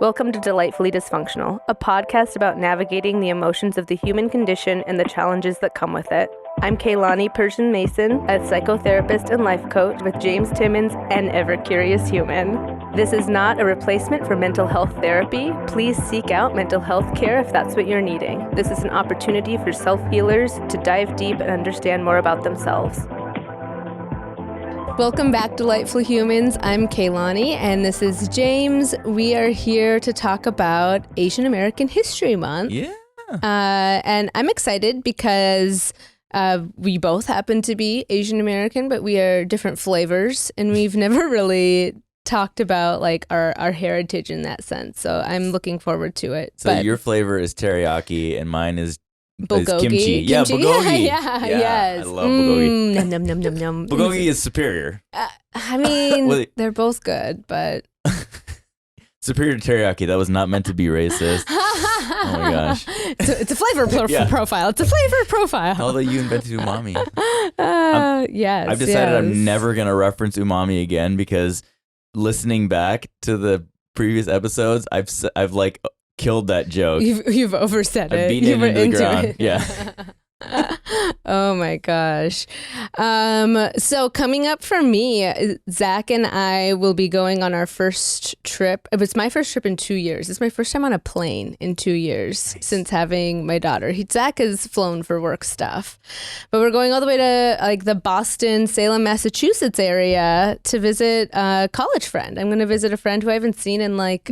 Welcome to Delightfully Dysfunctional, a podcast about navigating the emotions of the human condition and the challenges that come with it. I'm Keilani Persian Mason, a psychotherapist and life coach with James Timmons, an ever-curious human. This is not a replacement for mental health therapy. Please seek out mental health care if that's what you're needing. This is an opportunity for self-healers to dive deep and understand more about themselves. Welcome back, Delightful Humans. I'm Keilani, and this is James. We are here to talk about Asian American History Month. Yeah. And I'm excited because we both happen to be Asian American, but we are different flavors, and we've never really talked about like our heritage in that sense. So I'm looking forward to it. So your flavor is teriyaki, and mine is bulgogi. Kimchi. Yeah, bulgogi. Yes. I love bulgogi. Num, num, num, num, num. Bulgogi is superior. I mean, they're both good, but... Superior to teriyaki. That was not meant to be racist. Oh my gosh. It's a flavor profile. It's a flavor profile. Although you invented umami. Yes. I've decided I'm never going to reference umami again because listening back to the previous episodes, I've like killed that joke. You've oversaid it. I've beaten it into the ground. It. Yeah. Oh my gosh. So coming up for me, Zach and I will be going on our first trip. It was my first trip in 2 years. It's my first time on a plane in 2 years since having my daughter. Zach has flown for work stuff, but we're going all the way to like the Boston, Salem, Massachusetts area to visit a college friend. I'm going to visit a friend who I haven't seen in like,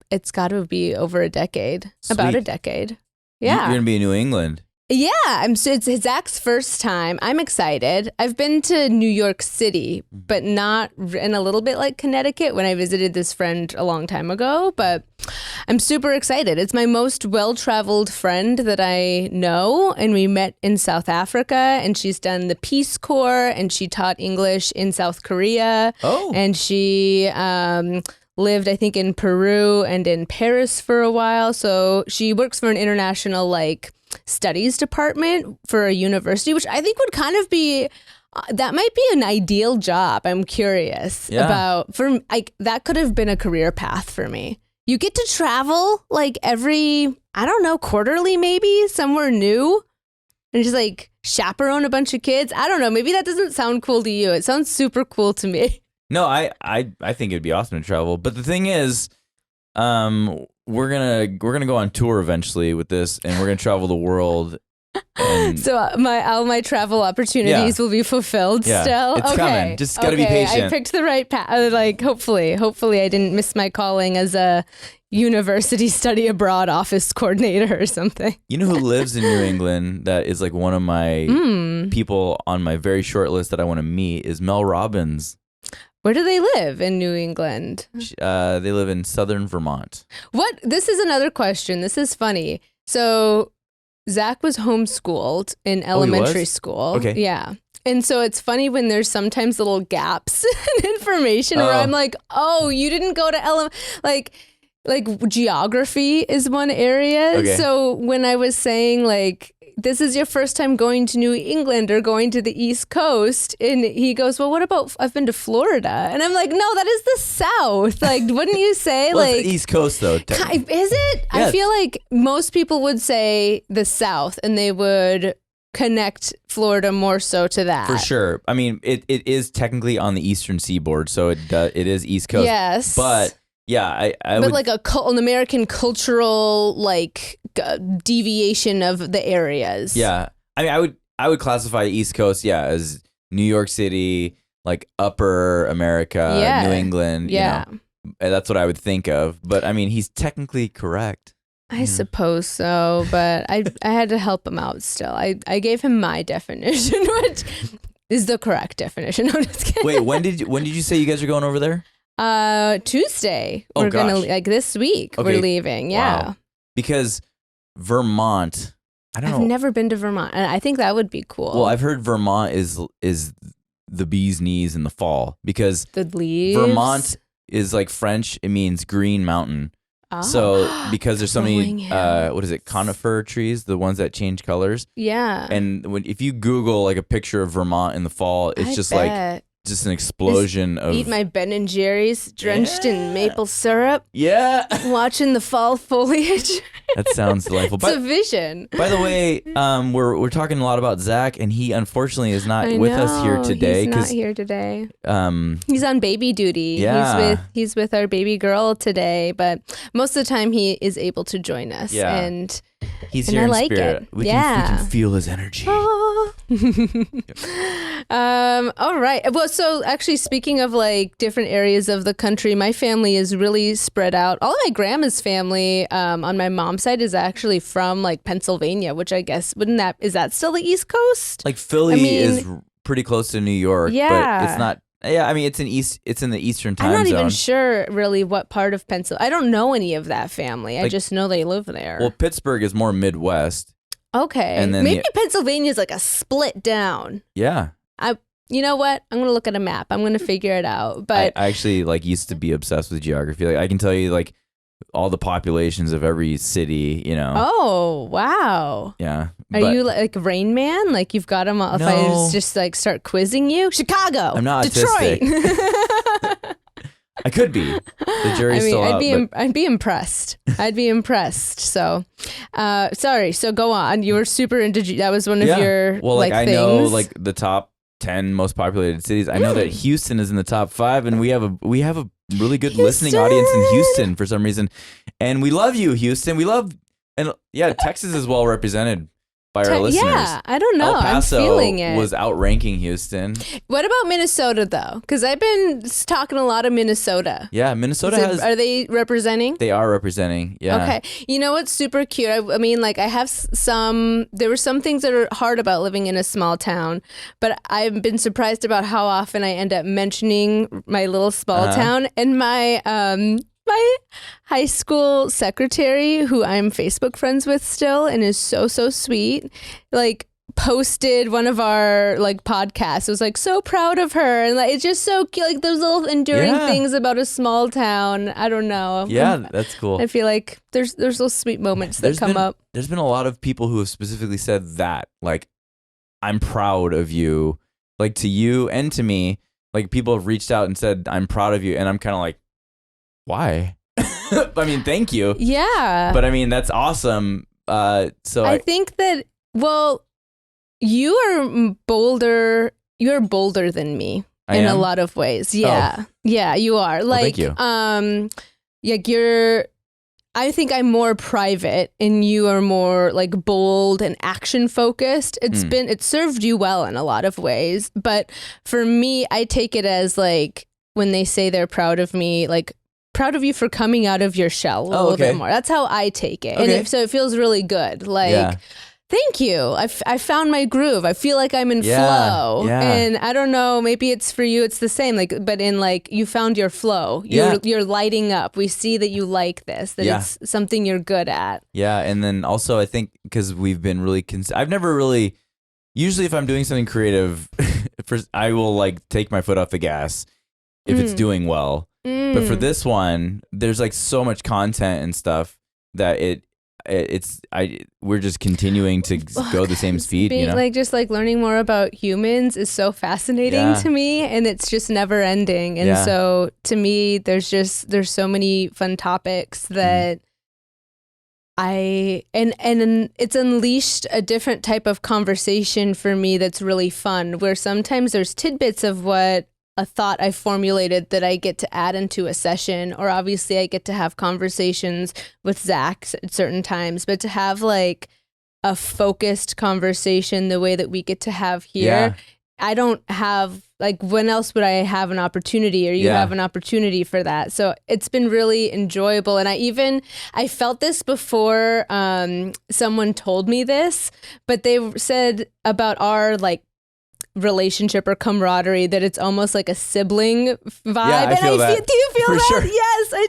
it's got to be over a decade. Sweet. About a decade. Yeah. You're going to be in New England. Yeah, it's Zach's first time. I'm excited. I've been to New York City, but not in a little bit like Connecticut when I visited this friend a long time ago, but I'm super excited. It's my most well-traveled friend that I know, and we met in South Africa, and she's done the Peace Corps, and she taught English in South Korea. Oh. And she lived, I think, in Peru and in Paris for a while. So she works for an international like studies department for a university, which I think would kind of be that might be an ideal job. I'm curious about for like that could have been a career path for me. You get to travel like every, I don't know, quarterly maybe somewhere new and just like chaperone a bunch of kids. I don't know. Maybe that doesn't sound cool to you. It sounds super cool to me. No, I think it'd be awesome to travel. But the thing is, we're gonna go on tour eventually with this, and we're gonna travel the world. And so all my travel opportunities will be fulfilled still. It's coming. Just gotta be patient. I picked the right path. Like hopefully I didn't miss my calling as a university study abroad office coordinator or something. You know who lives in New England? That is like one of my people on my very short list that I want to meet is Mel Robbins. Where do they live in New England? They live in southern Vermont. What? This is another question. This is funny. So Zach was homeschooled in elementary school. Okay. Yeah. And so it's funny when there's sometimes little gaps in information where I'm like, oh, you didn't go to like geography is one area. Okay. So when I was saying like, this is your first time going to New England or going to the East Coast. And he goes, well, what about, I've been to Florida. And I'm like, no, that is the South. Like, wouldn't you say well, like. It's the East Coast though. Is it? Yeah. I feel like most people would say the South and they would connect Florida more so to that. For sure. I mean, it is technically on the Eastern Seaboard. So it is East Coast. Yes. But yeah, I but would, like an American cultural like deviation of the areas. Yeah, I mean, I would classify the East Coast, as New York City, like Upper America, New England. Yeah, you know, that's what I would think of. But I mean, he's technically correct. I suppose so, but I had to help him out. Still, I gave him my definition, which is the correct definition. No, just kidding. Wait, when did you say you guys are going over there? Tuesday. Oh, we're gonna gosh. like this week. Okay. We're leaving. Yeah. Wow. Because Vermont, I don't know. I've never been to Vermont, and I think that would be cool. Well, I've heard Vermont is the bee's knees in the fall because the leaves. Vermont is like French. It means green mountain. Oh. So because there's so many, hills. what is it, conifer trees, the ones that change colors. Yeah. And if you Google like a picture of Vermont in the fall, it's just like just an explosion of eat my Ben and Jerry's drenched in maple syrup. Yeah. Watching the fall foliage. That sounds delightful. It's a vision. By the way, we're talking a lot about Zach, and he unfortunately is not with us here today. He's not here today. He's on baby duty. Yeah. He's with our baby girl today, but most of the time he is able to join us. Yeah. And he's here in like spirit. it. We can feel his energy. All right. Well, so actually, speaking of like different areas of the country, my family is really spread out. All of my grandma's family on my mom's side is actually from like Pennsylvania, which I guess is that still the East Coast? Like Philly is pretty close to New York, yeah. but it's not. Yeah, I mean it's in the Eastern time zone. I'm not even sure really what part of Pennsylvania. I don't know any of that family. I just know they live there. Well, Pittsburgh is more Midwest. Okay, and then maybe Pennsylvania is like a split down. Yeah. You know what? I'm gonna look at a map. I'm gonna figure it out. But I actually like used to be obsessed with geography. Like I can tell you like all the populations of every city. You know. Oh wow. Yeah. Are you like Rain Man? Like you've got them all. If I just like start quizzing you, Chicago. I'm not Detroit. I could be. The jury's still out. I'd be impressed. I'd be impressed. So, sorry. So go on. You were super into. That was one of your I things. know like the top 10 most populated cities. I know that Houston is in the top 5, and we have a really good listening audience in Houston for some reason, and we love you, Houston. Texas is well represented by our listeners. Yeah, I don't know. El Paso I'm feeling it. was outranking Houston. What about Minnesota though? Because I've been talking a lot of Minnesota. Yeah, Minnesota Are they representing? They are representing. Yeah. Okay. You know what's super cute? I mean, like I have there were some things that are hard about living in a small town, but I've been surprised about how often I end up mentioning my little small town, and my high school secretary, who I'm Facebook friends with still and is so sweet, like posted one of our like podcasts. It was like so proud of her, and like it's just so cute, like those little enduring things about a small town. I don't know. Yeah, that's cool. I feel like there's those sweet moments that come up. There's been a lot of people who have specifically said that, like, I'm proud of you, like to you and to me. Like people have reached out and said, I'm proud of you, and I'm kind of like, why? I mean, thank you. Yeah. But I mean, that's awesome. So I think that, well, you are bolder. You're bolder than me in a lot of ways. Yeah. Oh. Yeah, you are. Like, thank you. I think I'm more private and you are more like bold and action focused. It served you well in a lot of ways. But for me, I take it as like when they say they're proud of me, like, proud of you for coming out of your shell a little bit more. That's how I take it. Okay. And so it feels really good. Like, thank you. I found my groove. I feel like I'm in flow. Yeah. And I don't know, maybe it's for you, it's the same. Like, but in like, you found your flow. You're lighting up. We see that you like this, that it's something you're good at. Yeah. And then also I think because we've been really, I've never really, usually if I'm doing something creative, I will like take my foot off the gas if it's doing well. But for this one, there's like so much content and stuff that we're just continuing to go the same speed. Being, like just like learning more about humans is so fascinating to me, and it's just never ending. And so to me, there's so many fun topics that and it's unleashed a different type of conversation for me that's really fun, where sometimes there's tidbits of what a thought I formulated that I get to add into a session, or obviously I get to have conversations with Zach at certain times, but to have like a focused conversation the way that we get to have here, I don't have, like, when else would I have an opportunity, or you have an opportunity for that? So it's been really enjoyable. And I felt this before someone told me this, but they said about our like relationship or camaraderie that it's almost like a sibling vibe. Yeah, I feel that. Do you feel For that? sure. Yes, I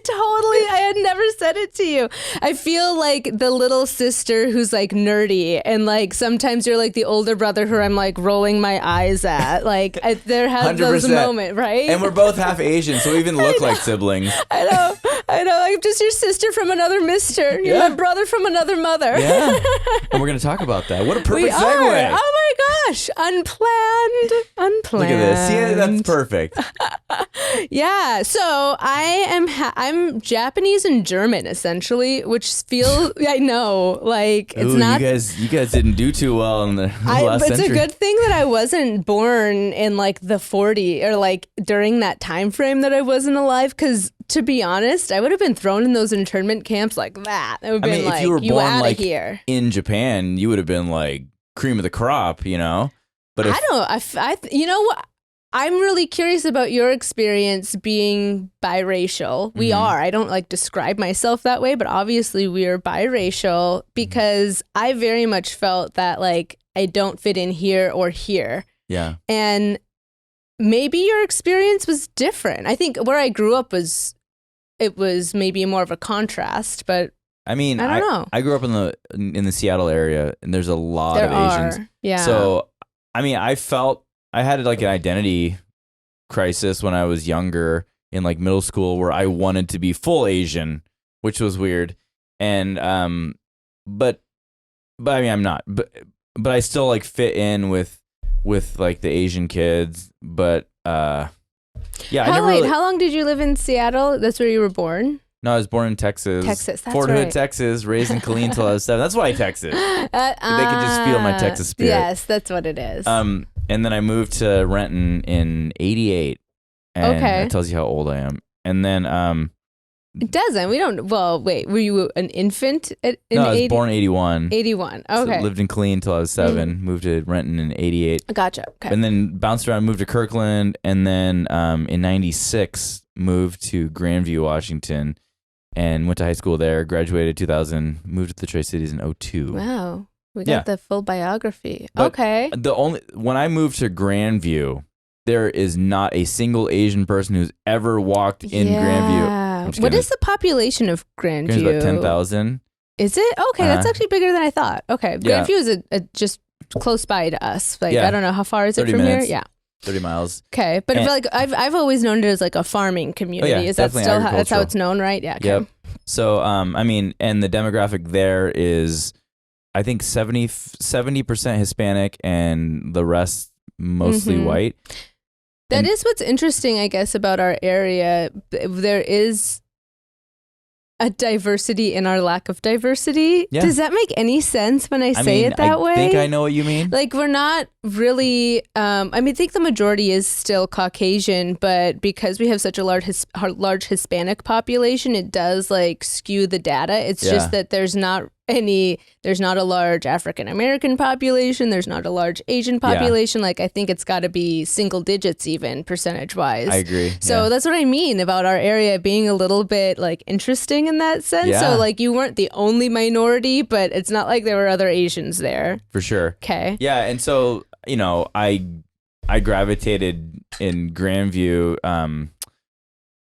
had never said it to you. I feel like the little sister who's like nerdy, and like sometimes you're like the older brother who I'm like rolling my eyes at. Like there has 100%. those moments, right? And we're both half Asian, so we even look like siblings. I know. I'm just your sister from another mister. You're my brother from another mother. Yeah. And we're going to talk about that. What a perfect segue. Oh my gosh. Unplanned. Unplanned. Look at this. See, that's perfect. Yeah, so I'm Japanese and German essentially, which feels I know like it's Ooh, not. You guys didn't do too well in the last It's century. a good thing that I wasn't born in like the 40 or like during that time frame that I wasn't alive, because to be honest, I would have been thrown in those internment camps like that. It would have been like, if you were you born out of like here. in Japan, you would have been like cream of the crop, you know. But if, I don't. You know what? I'm really curious about your experience being biracial. We are. I don't like describe myself that way, but obviously we are biracial because I very much felt that like I don't fit in here or here. Yeah. And maybe your experience was different. I think where I grew up was maybe more of a contrast, but I mean, I don't know. I grew up in the Seattle area, and there's a lot There of Asians. are. Yeah. So, I mean, I had like an identity crisis when I was younger in like middle school, where I wanted to be full Asian, which was weird. And but I mean, I'm not. But I still like fit in with like the Asian kids. But yeah, How long did you live in Seattle? That's where you were born? No, I was born in Texas. Texas, that's Fort right. Hood, Texas. Raised in Keilani until I was 7. That's why Texas. They could just feel my Texas spirit. Yes, that's what it is. And then I moved to Renton in '88. And Okay. that tells you how old I am. And then It doesn't. We don't. Well, wait. Were you an infant in no, I was born in '81. 81. So Okay. lived in Keilani until I was 7. Moved to Renton in '88. Gotcha. Okay. And then bounced around, moved to Kirkland, and then in '96 moved to Grandview, Washington, and went to high school there. Graduated 2000. Moved to the Tri-Cities in '02. Wow. We got Yeah. the full biography. But okay. When I moved to Grandview, there is not a single Asian person who's ever walked in Grandview. What is the population of Grandview? Grandview's about 10,000. Is it? Okay, that's actually bigger than I thought. Okay. Yeah. Grandview is a just close by to us. Like, Yeah. I don't know, how far is it 30 from minutes. here? Yeah. 30 miles. Okay. But And- like I've always known it as like a farming community. yeah, Is that definitely still that's how agricultural. it's known, right? Yeah. Okay. Yep. So, I mean, and the demographic there is, I think 70% Hispanic and the rest mostly Mhm. white. That And- is what's interesting, I guess, about our area. There is a diversity in our lack of diversity. Yeah. Does that make any sense when I say it that way? I think I know what you mean. Like, we're not really, I think the majority is still Caucasian, but because we have such a large Hispanic population, it does like skew the data. It's Yeah. just that there's not a large African American population. There's not a large Asian population. Like, I think it's got to be single digits even percentage wise. I agree. So yeah. that's what I mean about our area being a little bit like interesting in that sense. Yeah. So like you weren't the only minority, but it's not like there were other Asians there. For sure. Okay. Yeah, and so, you know, I gravitated in Grandview.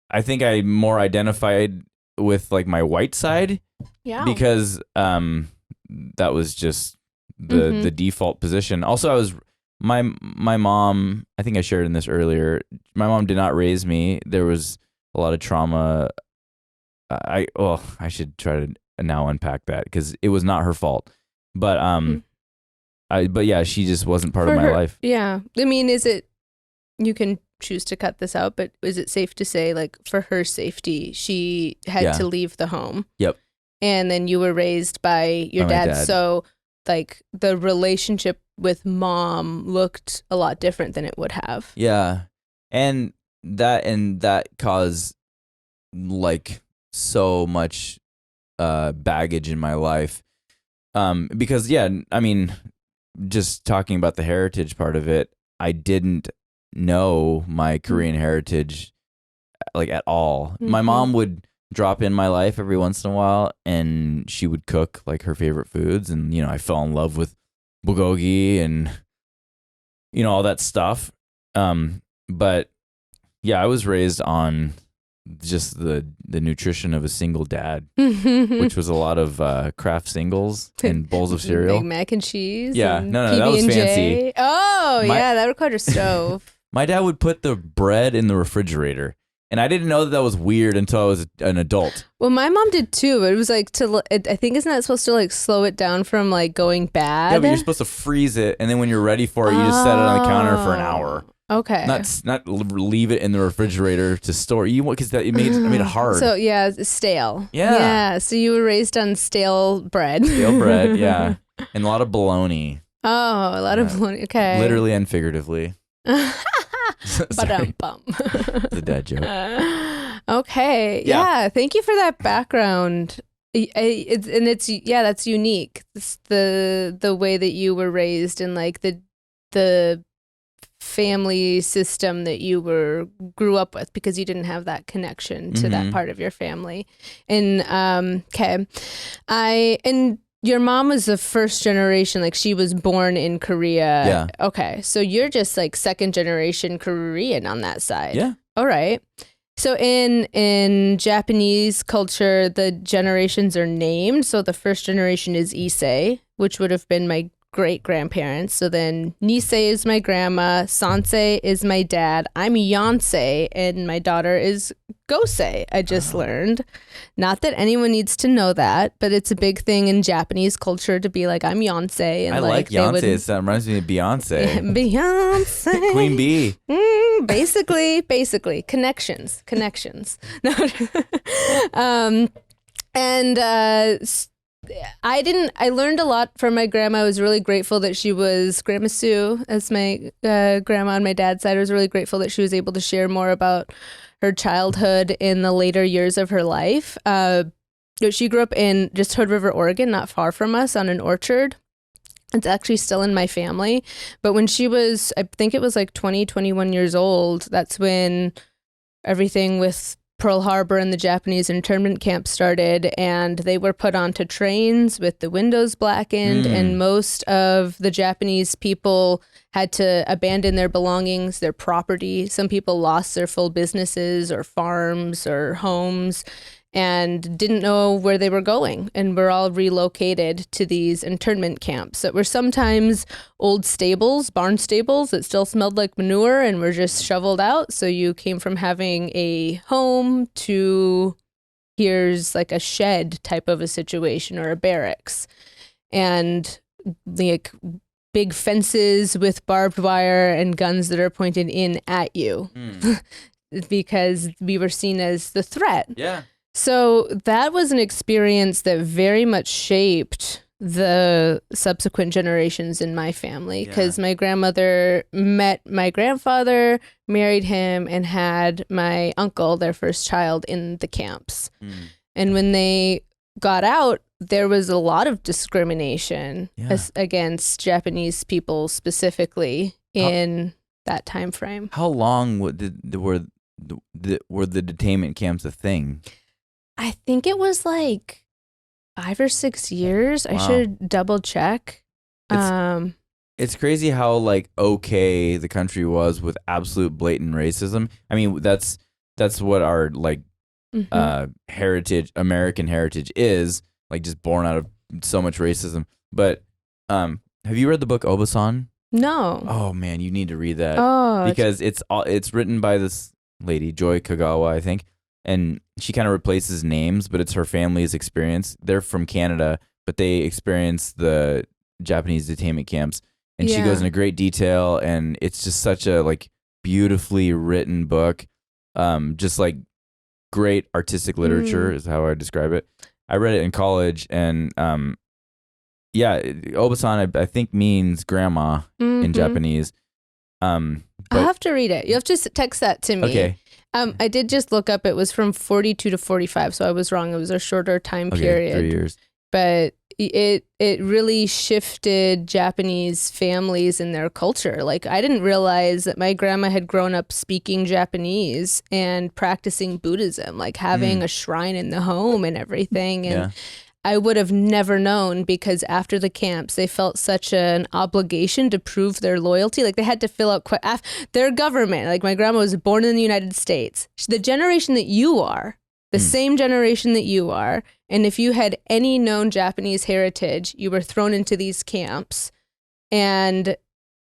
I think I more identified with like my white side. Yeah. Because that was just the default position. Also, I was my mom. I think I shared in this earlier. My mom did not raise me. There was a lot of trauma. I should try to now unpack that because it was not her fault. But but yeah, she just wasn't part of my life. Yeah. I mean, you can choose to cut this out, but is it safe to say like for her safety, she had to leave the home? Yep. And then you were raised by your By my dad. dad. So like the relationship with mom looked a lot different than it would have. Yeah, and that caused like so much baggage in my life. Because yeah, I mean, just talking about the heritage part of it, I didn't know my Korean heritage like at all. My mom would drop in my life every once in a while, and she would cook like her favorite foods, and you know, I fell in love with bulgogi and you know all that stuff. But yeah, I was raised on just the nutrition of a single dad, which was a lot of Kraft singles and bowls of cereal. Big mac and cheese. Yeah, and no, that was PB&J. fancy. Oh, My- yeah, that required a stove. My dad would put the bread in the refrigerator, And I didn't know that was weird until I was an adult. Well, my mom did too. It was like I think isn't that supposed to like slow it down from like going bad? Yeah, but you're supposed to freeze it, and then when you're ready for it, you just set it on the counter for an hour. Okay. Not leave it in the refrigerator to store. You want because it made it hard. So yeah, stale. Yeah. Yeah. So you were raised on stale bread. Stale bread, yeah, and a lot of bologna. Oh, a lot of bologna. Okay. Literally and figuratively. Ba-dum-bum. It's a dad joke. Okay. Yeah. Thank you for that background. That's unique. It's the way that you were raised and like the family system that you grew up with, because you didn't have that connection to that part of your family. And and your mom was the first generation, like she was born in Korea. Yeah. Okay. So you're just like second generation Korean on that side. Yeah. All right. So in Japanese culture, the generations are named. So the first generation is Issei, which would have been my great-grandparents. So then Nisei is my grandma, Sansei is my dad, I'm Yonsei, and my daughter is Gosei, I just learned. Not that anyone needs to know that, but it's a big thing in Japanese culture to be like, I'm Yonsei. And I like Yonsei. It reminds me of Beyonce. Beyonce. Queen Bee. Basically. Connections. No. I learned a lot from my grandma. I was really grateful that she was Grandma Sue, as my grandma on my dad's side. I was really grateful that she was able to share more about her childhood in the later years of her life. She grew up in just Hood River, Oregon, not far from us, on an orchard. It's actually still in my family. But when she was, I think it was like 21 years old, that's when everything with Pearl Harbor and the Japanese internment camp started, and they were put onto trains with the windows blackened, and most of the Japanese people had to abandon their belongings, their property. Some people lost their full businesses or farms or homes and didn't know where they were going, and were all relocated to these internment camps that were sometimes old stables, barn stables that still smelled like manure and were just shoveled out. So you came from having a home to here's like a shed type of a situation, or a barracks, and like big fences with barbed wire and guns that are pointed in at you because we were seen as the threat. Yeah. So that was an experience that very much shaped the subsequent generations in my family, because my grandmother met my grandfather, married him, and had my uncle, their first child, in the camps. And when they got out, there was a lot of discrimination against Japanese people specifically in that time frame. How long were the detainment camps a thing? I think it was like 5 or 6 years. Wow. I should double check. It's crazy how like okay the country was with absolute blatant racism. I mean, that's what our like heritage, American heritage is, like just born out of so much racism. But have you read the book Obasan? No. Oh man, you need to read that. Oh, because it's written by this lady, Joy Kagawa, I think. And she kind of replaces names, but it's her family's experience. They're from Canada, but they experienced the Japanese detainment camps. And she goes into great detail, and it's just such a like beautifully written book. Just like great artistic literature is how I describe it. I read it in college, and Obasan I think means grandma in Japanese. I'll have to read it. You have to text that to me. Okay. I did just look up. It was from 42 to 45, so I was wrong. It was a shorter time period. 3 years. But it really shifted Japanese families and their culture. Like, I didn't realize that my grandma had grown up speaking Japanese and practicing Buddhism, like having a shrine in the home and everything. And I would have never known, because after the camps, they felt such an obligation to prove their loyalty. Like they had to fill out their government. Like my grandma was born in the United States. The generation that you are, the same generation that you are. And if you had any known Japanese heritage, you were thrown into these camps. And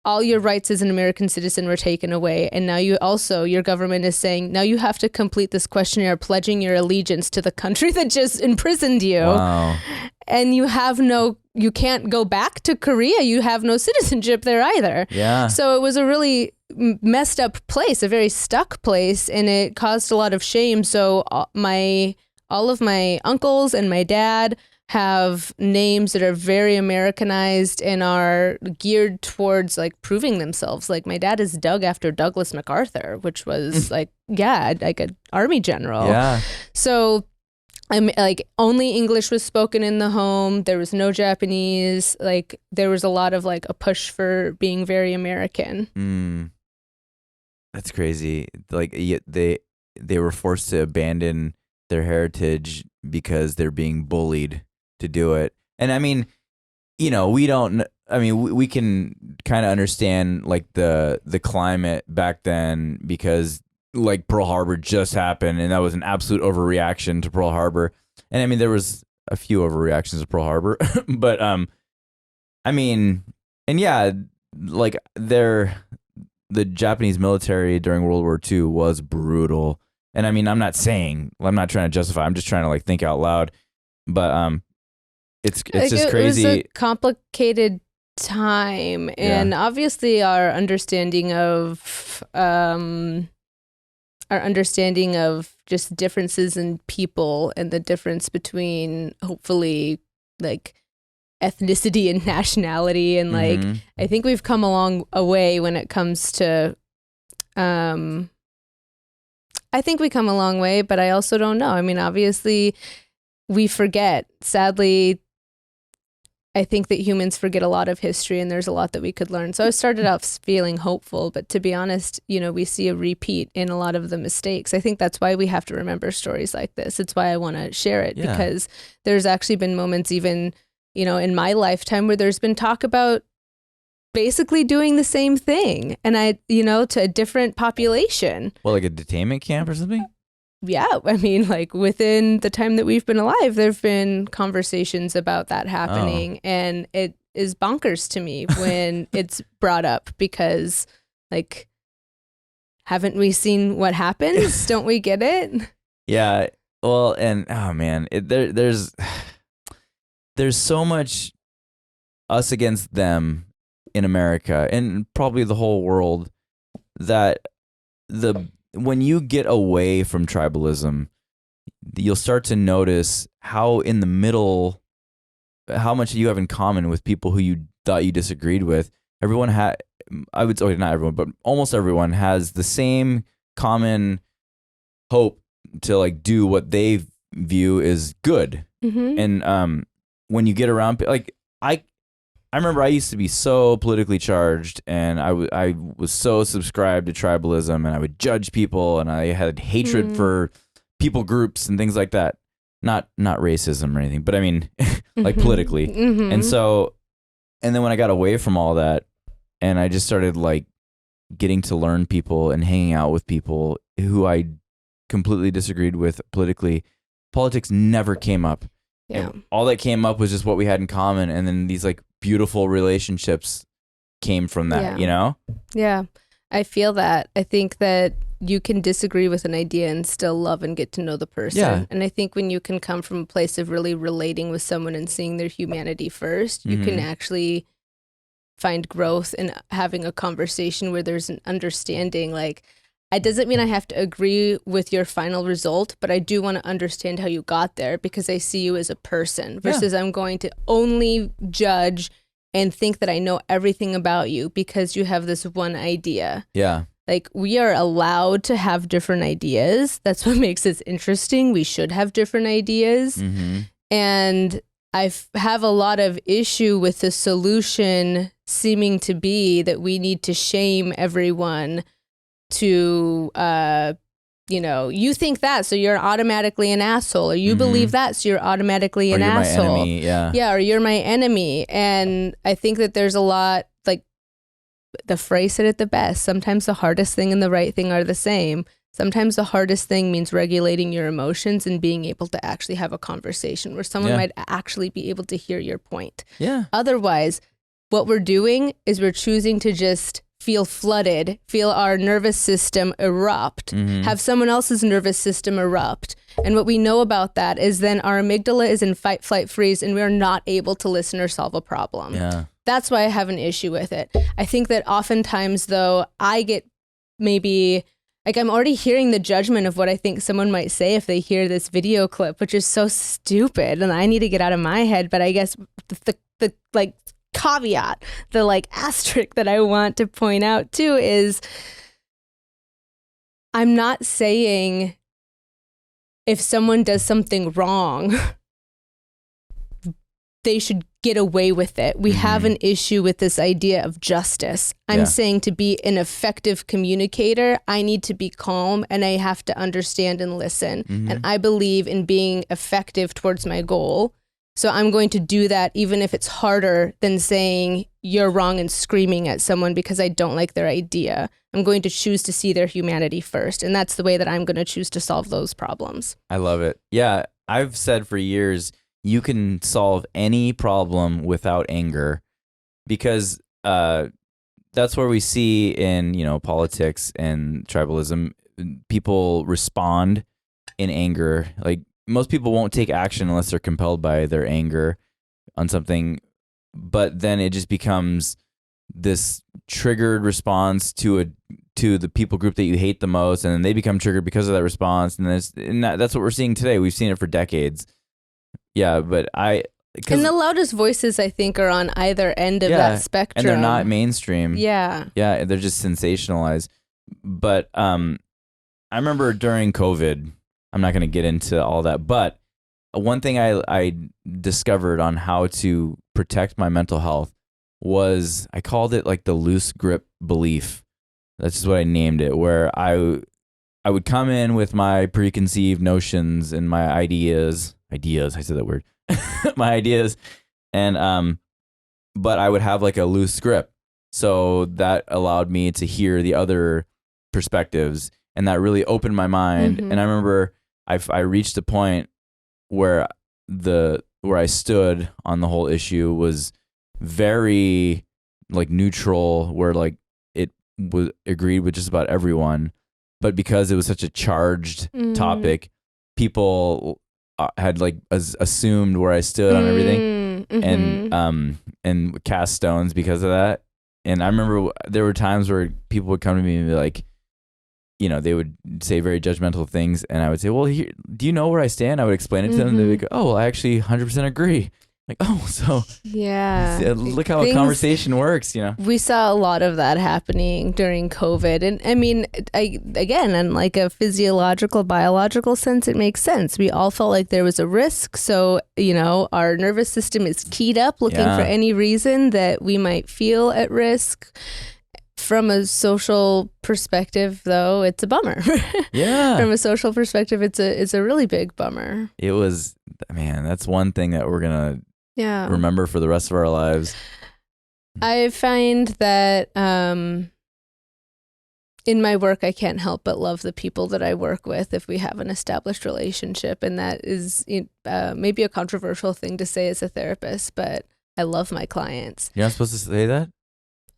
all your rights as an American citizen were taken away. And now your government is saying, now you have to complete this questionnaire pledging your allegiance to the country that just imprisoned you. Wow. And you can't go back to Korea. You have no citizenship there either. Yeah. So it was a really messed up place, a very stuck place, and it caused a lot of shame. So all of my uncles and my dad have names that are very Americanized and are geared towards like proving themselves. Like my dad is Doug after Douglas MacArthur, which was like an army general. Yeah. So I'm like only English was spoken in the home. There was no Japanese. Like there was a lot of like a push for being very American. That's crazy. Like they were forced to abandon their heritage because they're being bullied to do it. And I mean, we can kind of understand like the climate back then because like Pearl Harbor just happened and that was an absolute overreaction to Pearl Harbor. And I mean, there was a few overreactions to Pearl Harbor, but I mean, and yeah, like the Japanese military during World War II was brutal. And I mean, I'm not trying to justify, I'm just trying to like think out loud, but it's just crazy. It was a complicated time, and obviously our understanding of just differences in people and the difference between hopefully like ethnicity and nationality, and like I think we've come a way when it comes to I think we come a long way, but I also don't know. I mean, obviously we forget. Sadly, I think that humans forget a lot of history and there's a lot that we could learn. So I started out feeling hopeful, but to be honest, we see a repeat in a lot of the mistakes. I think that's why we have to remember stories like this. It's why I want to share it, because there's actually been moments even, in my lifetime where there's been talk about basically doing the same thing. And to a different population. Well, like a detainment camp or something? Yeah, I mean, like within the time that we've been alive, there've been conversations about that happening, and it is bonkers to me when it's brought up because, like, haven't we seen what happens? Don't we get it? Yeah. Well, and oh man, there's so much us against them in America and probably the whole world that when you get away from tribalism, you'll start to notice how in the middle, how much you have in common with people who you thought you disagreed with. Everyone I would say not everyone, but almost everyone has the same common hope to like do what they view is good. And when you get around, like I remember I used to be so politically charged, and I was so subscribed to tribalism, and I would judge people, and I had hatred for people groups and things like that. Not racism or anything, but I mean, like politically. And so, and then when I got away from all that, and I just started like getting to learn people and hanging out with people who I completely disagreed with politically, politics never came up. Yeah. And all that came up was just what we had in common, and then these like beautiful relationships came from that, Yeah, I feel that. I think that you can disagree with an idea and still love and get to know the person. Yeah. And I think when you can come from a place of really relating with someone and seeing their humanity first, you can actually find growth in having a conversation where there's an understanding. Like, it doesn't mean I have to agree with your final result, but I do want to understand how you got there because I see you as a person versus I'm going to only judge and think that I know everything about you because you have this one idea. Yeah. Like, we are allowed to have different ideas. That's what makes this interesting. We should have different ideas. And I have a lot of issue with the solution seeming to be that we need to shame everyone to, you think that, so you're automatically an asshole, or you believe that, so you're automatically an asshole. My enemy, yeah, or you're my enemy. And I think that there's a lot, like the phrase said it the best. Sometimes the hardest thing and the right thing are the same. Sometimes the hardest thing means regulating your emotions and being able to actually have a conversation where someone might actually be able to hear your point. Yeah. Otherwise, what we're doing is we're choosing to just feel flooded, feel our nervous system erupt, have someone else's nervous system erupt. And what we know about that is then our amygdala is in fight, flight, freeze, and we're not able to listen or solve a problem. Yeah. That's why I have an issue with it. I think that oftentimes, though, I get maybe, like, I'm already hearing the judgment of what I think someone might say if they hear this video clip, which is so stupid, and I need to get out of my head. But I guess the like caveat, the like asterisk that I want to point out too is I'm not saying if someone does something wrong, they should get away with it. We have an issue with this idea of justice. I'm saying to be an effective communicator, I need to be calm and I have to understand and listen. And I believe in being effective towards my goal. So I'm going to do that even if it's harder than saying you're wrong and screaming at someone because I don't like their idea. I'm going to choose to see their humanity first. And that's the way that I'm going to choose to solve those problems. I love it. Yeah, I've said for years, you can solve any problem without anger, because that's where we see in, politics and tribalism, people respond in anger. Like, most people won't take action unless they're compelled by their anger on something, but then it just becomes this triggered response to the people group that you hate the most, and then they become triggered because of that response, and that's what we're seeing today. We've seen it for decades. Yeah, but and the loudest voices, I think, are on either end of that spectrum, and they're not mainstream. Yeah, they're just sensationalized. But I remember during COVID, I'm not going to get into all that, but one thing I discovered on how to protect my mental health was, I called it like the loose grip belief. That's just what I named it, where I would come in with my preconceived notions and my ideas, I said that word, my ideas, and but I would have like a loose grip. So that allowed me to hear the other perspectives, and that really opened my mind. And I remember I reached a point where I stood on the whole issue was very like neutral, where like it was agreed with just about everyone, but because it was such a charged topic, people had like assumed where I stood on everything, and cast stones because of that. And I remember there were times where people would come to me and be like, they would say very judgmental things, and I would say, well, here, do you know where I stand? I would explain it to them, and they would go, oh, well, I actually 100% agree. Like, oh, so look how a conversation works, We saw a lot of that happening during COVID. And I mean, again, in like a physiological, biological sense, it makes sense. We all felt like there was a risk. So, our nervous system is keyed up looking for any reason that we might feel at risk. From a social perspective, though, it's a bummer. Yeah. From a social perspective, it's a really big bummer. It was, man, that's one thing that we're going to remember for the rest of our lives. I find that in my work, I can't help but love the people that I work with if we have an established relationship. And that is maybe a controversial thing to say as a therapist, but I love my clients. You're not supposed to say that?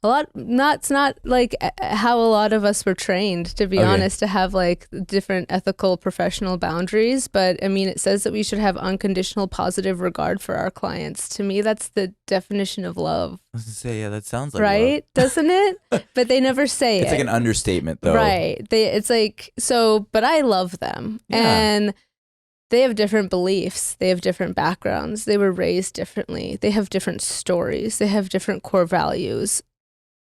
It's not like how a lot of us were trained, to be honest, to have like different ethical professional boundaries. But I mean, it says that we should have unconditional positive regard for our clients. To me, that's the definition of love. I was going to say, that sounds like right, love. Doesn't it? But they never say it's like an understatement, though. Right. It's like, so, but I love them. Yeah. And they have different beliefs. They have different backgrounds. They were raised differently. They have different stories. They have different core values.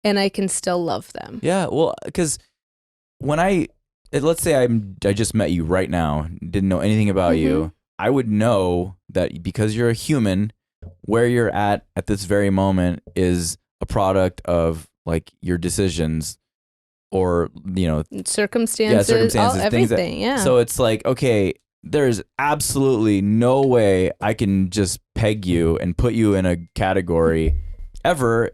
And I can still love them. Yeah, well, because when let's say I just met you right now, didn't know anything about you, I would know that because you're a human, where you're at this very moment is a product of like your decisions or, circumstances, everything, So it's like, okay, there's absolutely no way I can just peg you and put you in a category ever.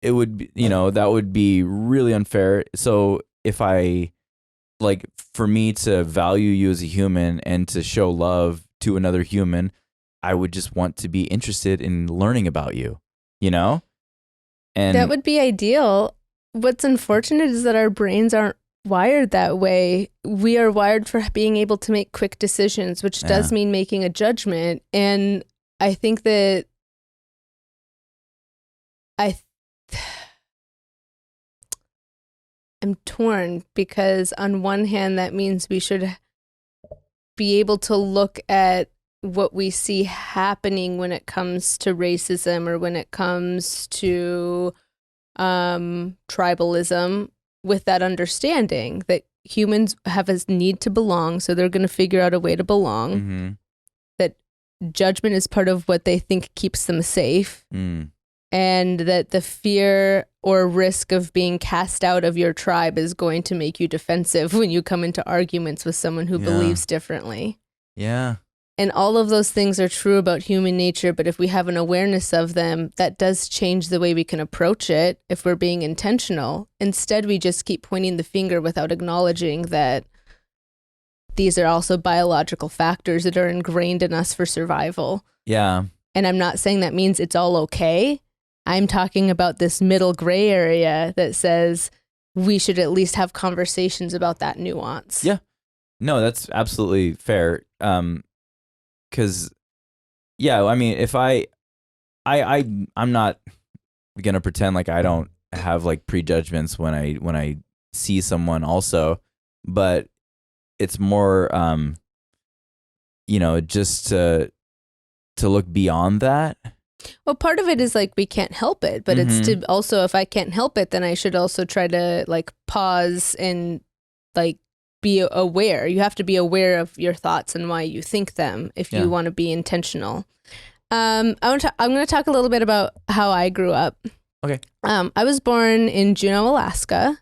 It would be, that would be really unfair. So if for me to value you as a human and to show love to another human, I would just want to be interested in learning about you, And that would be ideal. What's unfortunate is that our brains aren't wired that way. We are wired for being able to make quick decisions, which does mean making a judgment. And I think that I'm torn, because on one hand, that means we should be able to look at what we see happening when it comes to racism or when it comes to tribalism, with that understanding that humans have a need to belong, so they're going to figure out a way to belong. That judgment is part of what they think keeps them safe. And that the fear or risk of being cast out of your tribe is going to make you defensive when you come into arguments with someone who believes differently. Yeah. And all of those things are true about human nature, but if we have an awareness of them, that does change the way we can approach it if we're being intentional. Instead, we just keep pointing the finger without acknowledging that these are also biological factors that are ingrained in us for survival. Yeah. And I'm not saying that means it's all okay. I'm talking about this middle gray area that says we should at least have conversations about that nuance. Yeah. No, that's absolutely fair. Because, yeah, I mean, if I'm not gonna pretend like I don't have like prejudgments when I see someone also, but it's more, just to look beyond that. Well, part of it is like we can't help it, but it's to also, if I can't help it, then I should also try to like pause and like be aware. You have to be aware of your thoughts and why you think them if you want to be intentional. I'm going to talk a little bit about how I grew up. Okay. I was born in Juneau, Alaska,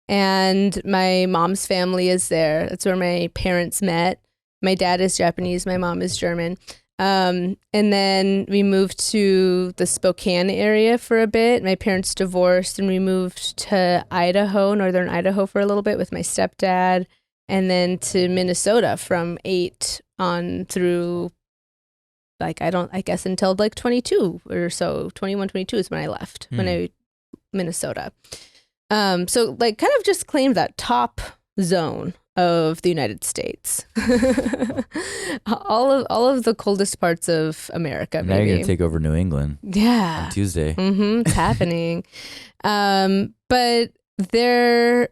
and my mom's family is there. That's where my parents met. My dad is Japanese. My mom is German. And then we moved to the Spokane area for a bit. My parents divorced and we moved to Idaho, northern Idaho for a little bit with my stepdad, and then to Minnesota from 8 on through I guess until like 22 or so. 21, 22 is when I left, Minnesota. So like kind of just claimed that top zone of the United States. all of the coldest parts of America. Now maybe. you're gonna take over New England. Yeah. On Tuesday. It's happening. But there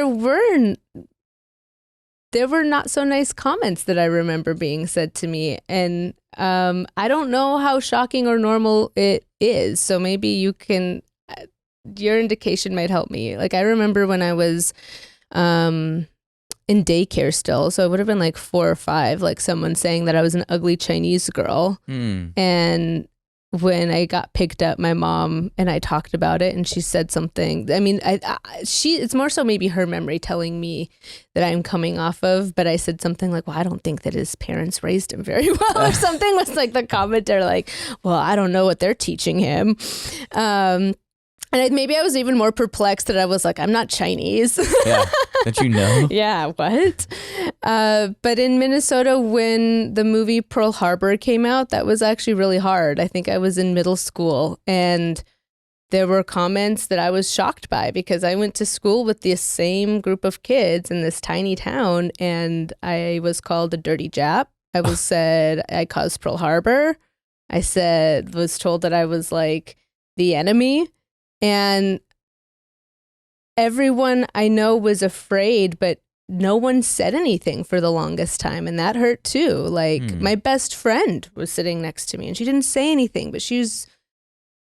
were not so nice comments that I remember being said to me, and I don't know how shocking or normal it is. So maybe you can. Your indication might help me. Like I remember when I was in daycare still, so it would have been like 4 or 5, like someone saying that I was an ugly Chinese girl. And when I got picked up, my mom and I talked about it, and she said something. I mean, it's more so maybe her memory telling me that I'm coming off of, but I said something like, well, I don't think that his parents raised him very well, or something was like the commenter, like, well, I don't know what they're teaching him. And maybe I was even more perplexed that I was like, I'm not Chinese. Yeah. Don't you know? Yeah, what? But in Minnesota, when the movie Pearl Harbor came out, that was actually really hard. I think I was in middle school, and there were comments that I was shocked by because I went to school with the same group of kids in this tiny town, and I was called a dirty Jap. I was said I caused Pearl Harbor. Was told that I was like the enemy. And everyone I know was afraid, but no one said anything for the longest time. And that hurt too. Like my best friend was sitting next to me and she didn't say anything, but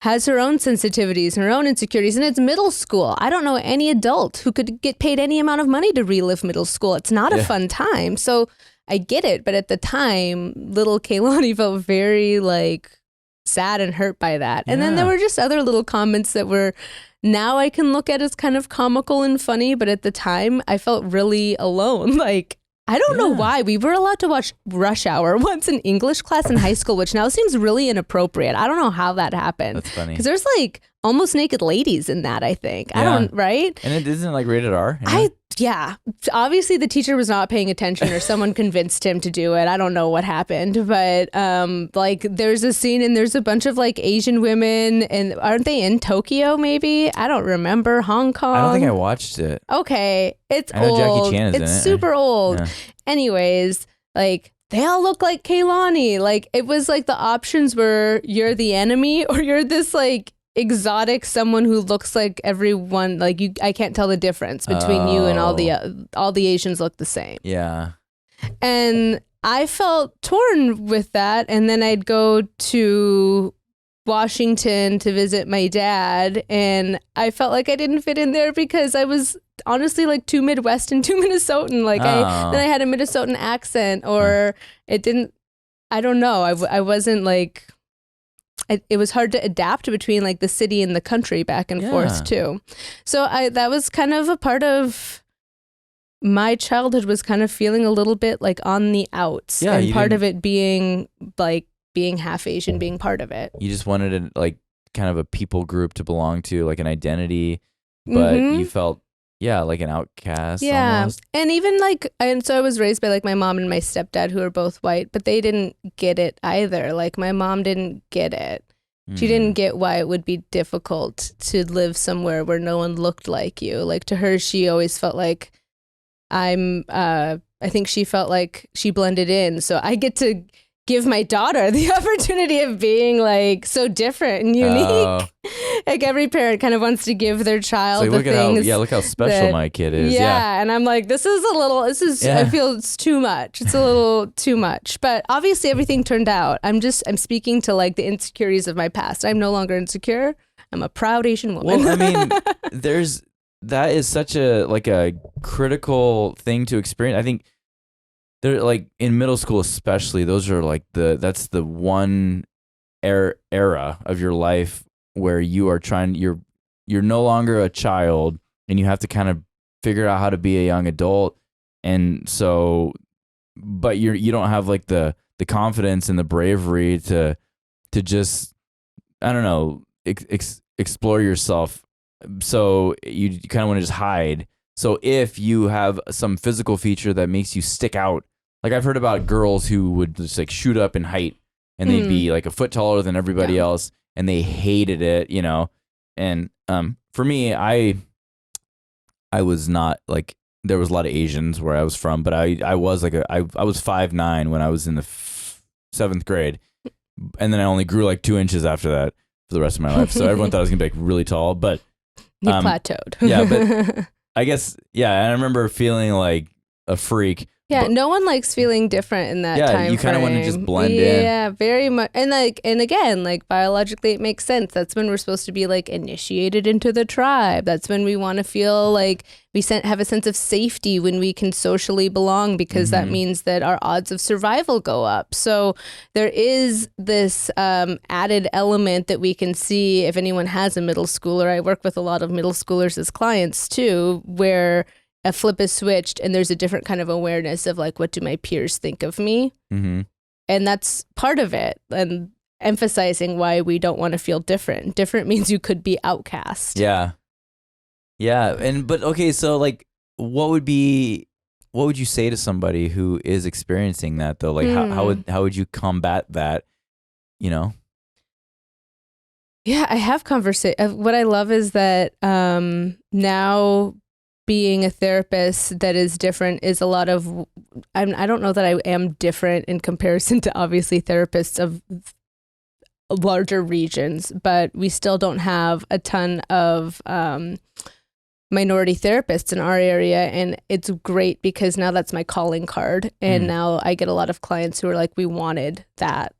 has her own sensitivities and her own insecurities. And it's middle school. I don't know any adult who could get paid any amount of money to relive middle school. It's not a fun time. So I get it. But at the time, little Keilani felt very like sad and hurt by that. And then there were just other little comments that were, now I can look at as kind of comical and funny, but at the time I felt really alone. Like, I don't know why. We were allowed to watch Rush Hour once in English class in high school, which now seems really inappropriate. I don't know how that happened. That's funny. Because there's like almost naked ladies in that, I think. I don't, right? And it isn't like rated R? I yeah, obviously the teacher was not paying attention or someone convinced him to do it. I don't know what happened, but like there's a scene and there's a bunch of like Asian women, and aren't they in Tokyo maybe? I don't remember. Hong Kong. I don't think I watched it. Okay, it's I know old. Jackie Chan is in It's it. super old. Yeah. Anyways, like they all look like Keilani. Like it was like the options were you're the enemy or you're this like exotic someone who looks like everyone. Like I can't tell the difference between you and all the Asians look the same. Yeah. And I felt torn with that. And then I'd go to Washington to visit my dad, and I felt like I didn't fit in there because I was honestly like too Midwest and too Minnesotan. Like then I had a Minnesotan accent, or it didn't. I don't know. I wasn't like. It was hard to adapt between like the city and the country back and forth too. So that was kind of a part of my childhood, was kind of feeling a little bit like on the outs, and part of it being like being half Asian, being part of it. You just wanted like kind of a people group to belong to, like an identity, but you felt like an outcast. Yeah. Almost. And even like, and so I was raised by like my mom and my stepdad, who are both white, but they didn't get it either. Like my mom didn't get it. She didn't get why it would be difficult to live somewhere where no one looked like you. Like to her, she always felt like I think she felt like she blended in. So I get to give my daughter the opportunity of being like so different and unique. Like every parent kind of wants to give their child the things. Look how special my kid is. Yeah, and I'm like, I feel it's too much. It's a little too much. But obviously everything turned out. I'm speaking to like the insecurities of my past. I'm no longer insecure. I'm a proud Asian woman. Well, I mean, that is such a critical thing to experience. I think they're like in middle school, especially, those are like that's the one era of your life where you are you're no longer a child, and you have to kind of figure out how to be a young adult. And so, but you don't have like the confidence and the bravery to just, I don't know, explore yourself. So you kind of want to just hide. So if you have some physical feature that makes you stick out, like I've heard about girls who would just like shoot up in height, and they'd be like a foot taller than everybody else, and they hated it, you know. And for me, I was not like, there was a lot of Asians where I was from, but I was like I was 5'9" when I was in the 7th grade, and then I only grew like 2 inches after that for the rest of my life. So everyone thought I was gonna be like really tall, but you plateaued. Yeah, but I guess and I remember feeling like a freak. Yeah, no one likes feeling different in that time. Yeah, you kind of want to just blend in. Yeah, very much. And again, like biologically, it makes sense. That's when we're supposed to be like initiated into the tribe. That's when we want to feel like we have a sense of safety, when we can socially belong, because that means that our odds of survival go up. So there is this added element that we can see if anyone has a middle schooler. I work with a lot of middle schoolers as clients too, where a flip is switched and there's a different kind of awareness of like, what do my peers think of me? And that's part of it. And emphasizing why we don't want to feel different. Different means you could be outcast. Yeah. But okay, so like, what would you say to somebody who is experiencing that though? Like how would you combat that, you know? Yeah, I have conversation. What I love is that now being a therapist that is different is a lot of, I don't know that I am different in comparison to obviously therapists of larger regions, but we still don't have a ton of minority therapists in our area. And it's great because now that's my calling card. And now I get a lot of clients who are like, we wanted that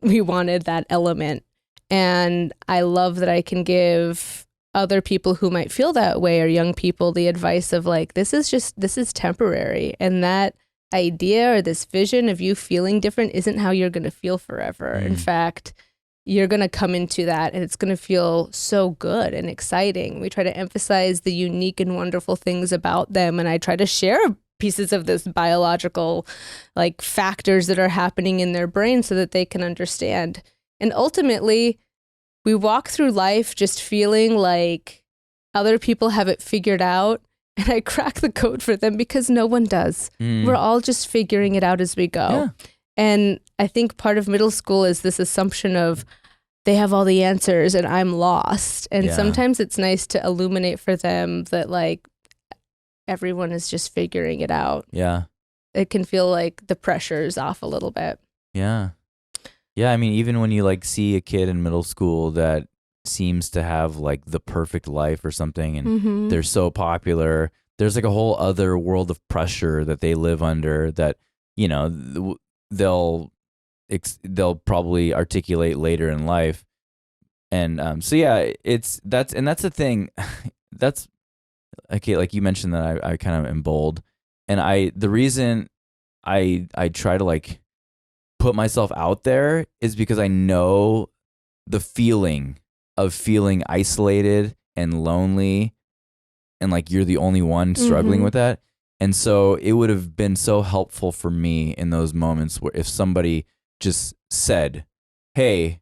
element. And I love that I can give other people who might feel that way, or young people, the advice of like, this is temporary. And that idea or this vision of you feeling different isn't how you're going to feel forever. In fact, you're going to come into that and it's going to feel so good and exciting. We try to emphasize the unique and wonderful things about them. And I try to share pieces of this biological like factors that are happening in their brain so that they can understand. And ultimately, we walk through life just feeling like other people have it figured out, and I crack the code for them because no one does. We're all just figuring it out as we go. Yeah. And I think part of middle school is this assumption of they have all the answers and I'm lost. And sometimes it's nice to illuminate for them that like everyone is just figuring it out. Yeah. It can feel like the pressure is off a little bit. Yeah. Yeah. I mean, even when you like see a kid in middle school that seems to have like the perfect life or something and they're so popular, there's like a whole other world of pressure that they live under that, you know, they'll probably articulate later in life. And so yeah, that's the thing. That's okay. Like you mentioned that I kind of am bold, and the reason I try to like put myself out there is because I know the feeling of feeling isolated and lonely, and like you're the only one struggling with that. And so it would have been so helpful for me in those moments where if somebody just said, "Hey,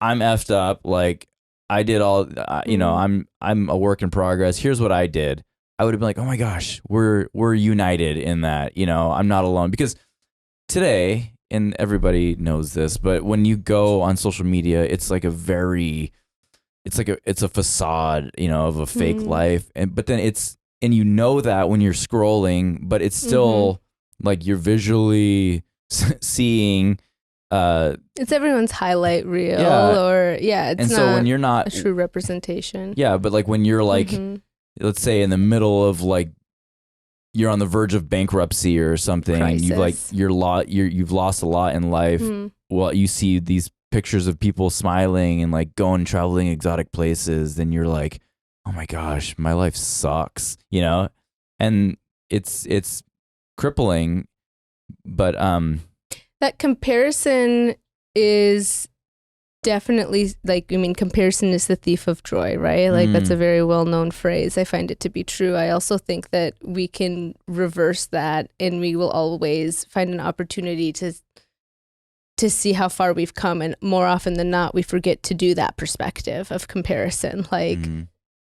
I'm effed up. Like I did all, you know, I'm a work in progress. Here's what I did." I would have been like, "Oh my gosh, we're united in that. You know, I'm not alone." Because today, and everybody knows this, but when you go on social media, it's like it's a facade, you know, of a fake life, but then and you know that when you're scrolling, but it's still like you're visually seeing. It's everyone's highlight reel, or it's and not so when you're not a true representation. Yeah, but like when you're like, let's say in the middle of like, you're on the verge of bankruptcy or something, and you've lost a lot in life. Well, you see these pictures of people smiling and like going traveling exotic places, then you're like, oh my gosh, my life sucks, you know? And it's crippling, but that comparison is definitely like, I mean, comparison is the thief of joy, right? Like that's a very well-known phrase. I find it to be true. I also think that we can reverse that, and we will always find an opportunity to see how far we've come. And more often than not, we forget to do that perspective of comparison. Like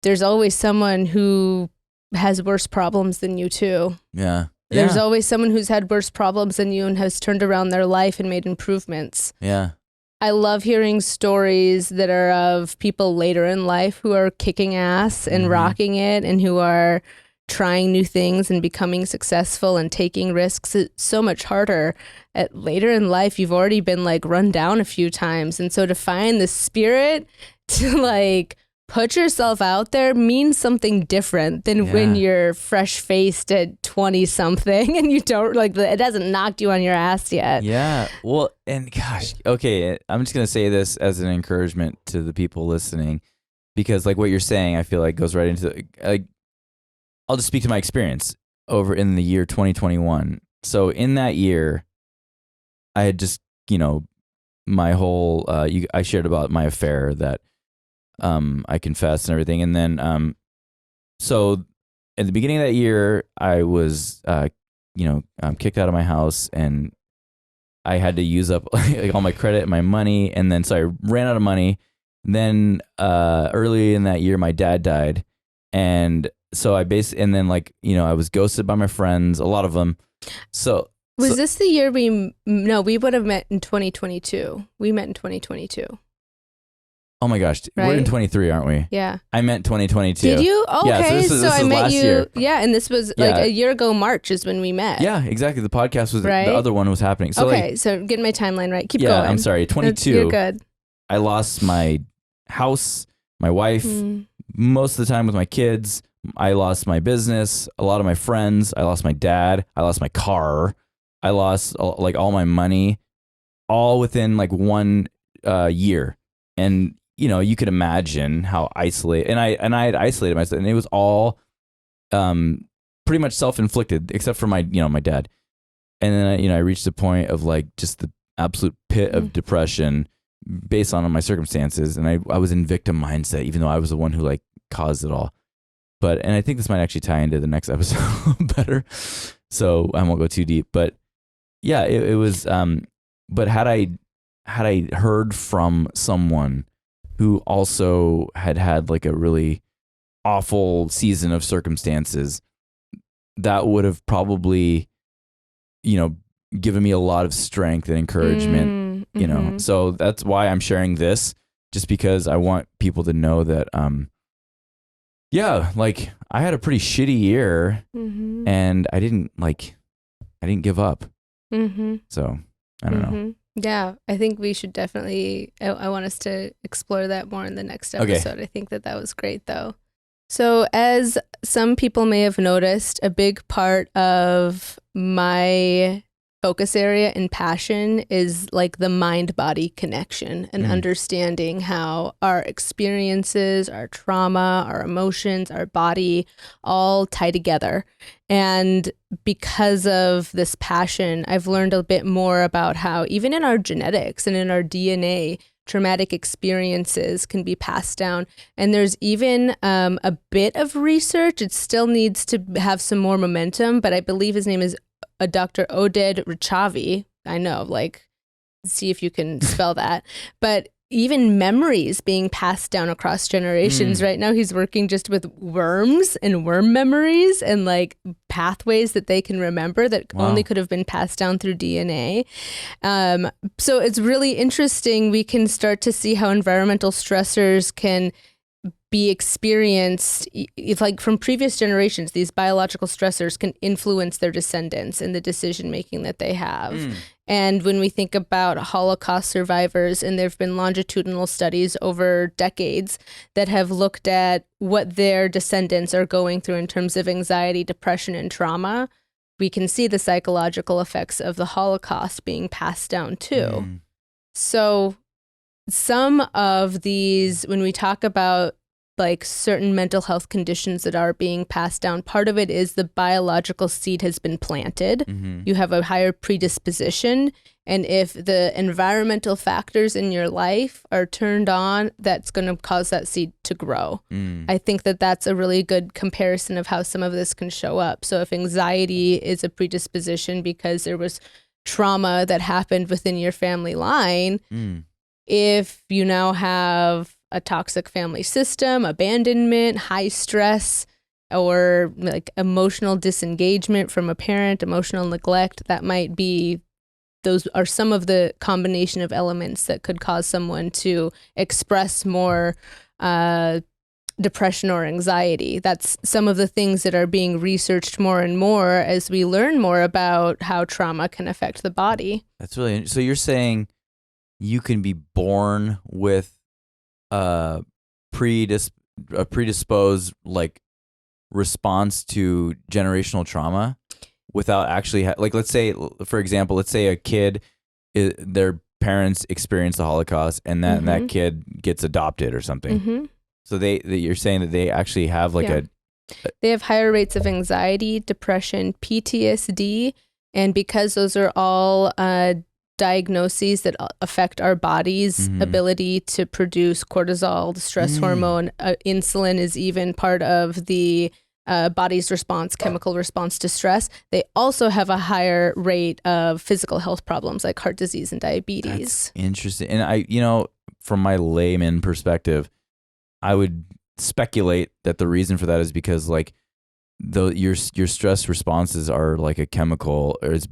there's always someone who has worse problems than you too. Yeah. There's always someone who's had worse problems than you and has turned around their life and made improvements. Yeah. I love hearing stories that are of people later in life who are kicking ass and rocking it, and who are trying new things and becoming successful and taking risks. It's so much harder at later in life. You've already been like run down a few times. And so to find the spirit to like put yourself out there means something different than when you're fresh faced at 20 something and you don't like it hasn't knocked you on your ass yet. Yeah. Well, and gosh, okay, I'm just going to say this as an encouragement to the people listening, because like what you're saying, I feel like goes right into like, I'll just speak to my experience over in the year 2021. So in that year, I had just, you know, my whole, I shared about my affair that I confessed and everything. And then, so at the beginning of that year, I was, kicked out of my house, and I had to use up like all my credit and my money. And then, so I ran out of money. Then, early in that year, my dad died. And so I and then like, you know, I was ghosted by my friends, a lot of them. Was this the year we would have met in 2022. We met in 2022. Oh my gosh, right? We're in 23, aren't we? Yeah. I meant 2022. Did you? Okay, yeah, so I met you. Year. Yeah, and this was like a year ago. March is when we met. Yeah, exactly. The podcast was right? The other one was happening. So okay, like, so getting my timeline right. Keep going. Yeah, I'm sorry. 22. You're good. I lost my house, my wife, most of the time with my kids. I lost my business, a lot of my friends. I lost my dad. I lost my car. I lost like all my money, all within like 1 year. And you know, you could imagine how isolated, and I had isolated myself, and it was all pretty much self-inflicted, except for my dad. And then I reached a point of like just the absolute pit of depression based on my circumstances, and I was in victim mindset, even though I was the one who like caused it all. And I think this might actually tie into the next episode better, so I won't go too deep. But yeah, it was. But had I heard from someone who also had like a really awful season of circumstances, that would have probably, given me a lot of strength and encouragement, So that's why I'm sharing this, just because I want people to know that, like I had a pretty shitty year and I didn't give up. So I don't know. Yeah, I think we should definitely, I want us to explore that more in the next episode. Okay. I think that was great though. So as some people may have noticed, a big part of my focus area and passion is like the mind-body connection and understanding how our experiences, our trauma, our emotions, our body all tie together. And because of this passion, I've learned a bit more about how even in our genetics and in our DNA, traumatic experiences can be passed down. And there's even a bit of research. It still needs to have some more momentum, but I believe his name is Dr. Oded Richavi. I know, see if you can spell that. But even memories being passed down across generations. Right now, he's working just with worms and worm memories and pathways that they can remember that only could have been passed down through DNA. So it's really interesting. We can start to see how environmental stressors can be experienced, if from previous generations. These biological stressors can influence their descendants and the decision making that they have. And when we think about Holocaust survivors, and there have been longitudinal studies over decades that have looked at what their descendants are going through in terms of anxiety, depression, and trauma, we can see the psychological effects of the Holocaust being passed down too. So some of these, when we talk about certain mental health conditions that are being passed down, part of it is the biological seed has been planted. You have a higher predisposition. And if the environmental factors in your life are turned on, that's going to cause that seed to grow. I think that that's a really good comparison of how some of this can show up. So if anxiety is a predisposition because there was trauma that happened within your family line, if you now have a toxic family system, abandonment, high stress, or emotional disengagement from a parent, emotional neglect, that might be, those are some of the combination of elements that could cause someone to express more depression or anxiety. That's some of the things that are being researched more and more as we learn more about how trauma can affect the body. That's really, so you're saying you can be born with a predisposed response to generational trauma without actually let's say, for example, a kid, their parents experienced the Holocaust and that kid gets adopted or something. So you're saying that they actually have they have higher rates of anxiety, depression, PTSD, and because those are all diagnoses that affect our body's ability to produce cortisol, the stress hormone. Insulin is even part of the body's chemical response to stress. They also have a higher rate of physical health problems like heart disease and diabetes. That's interesting. And from my layman perspective, I would speculate that the reason for that is because your stress responses are like a chemical, or it's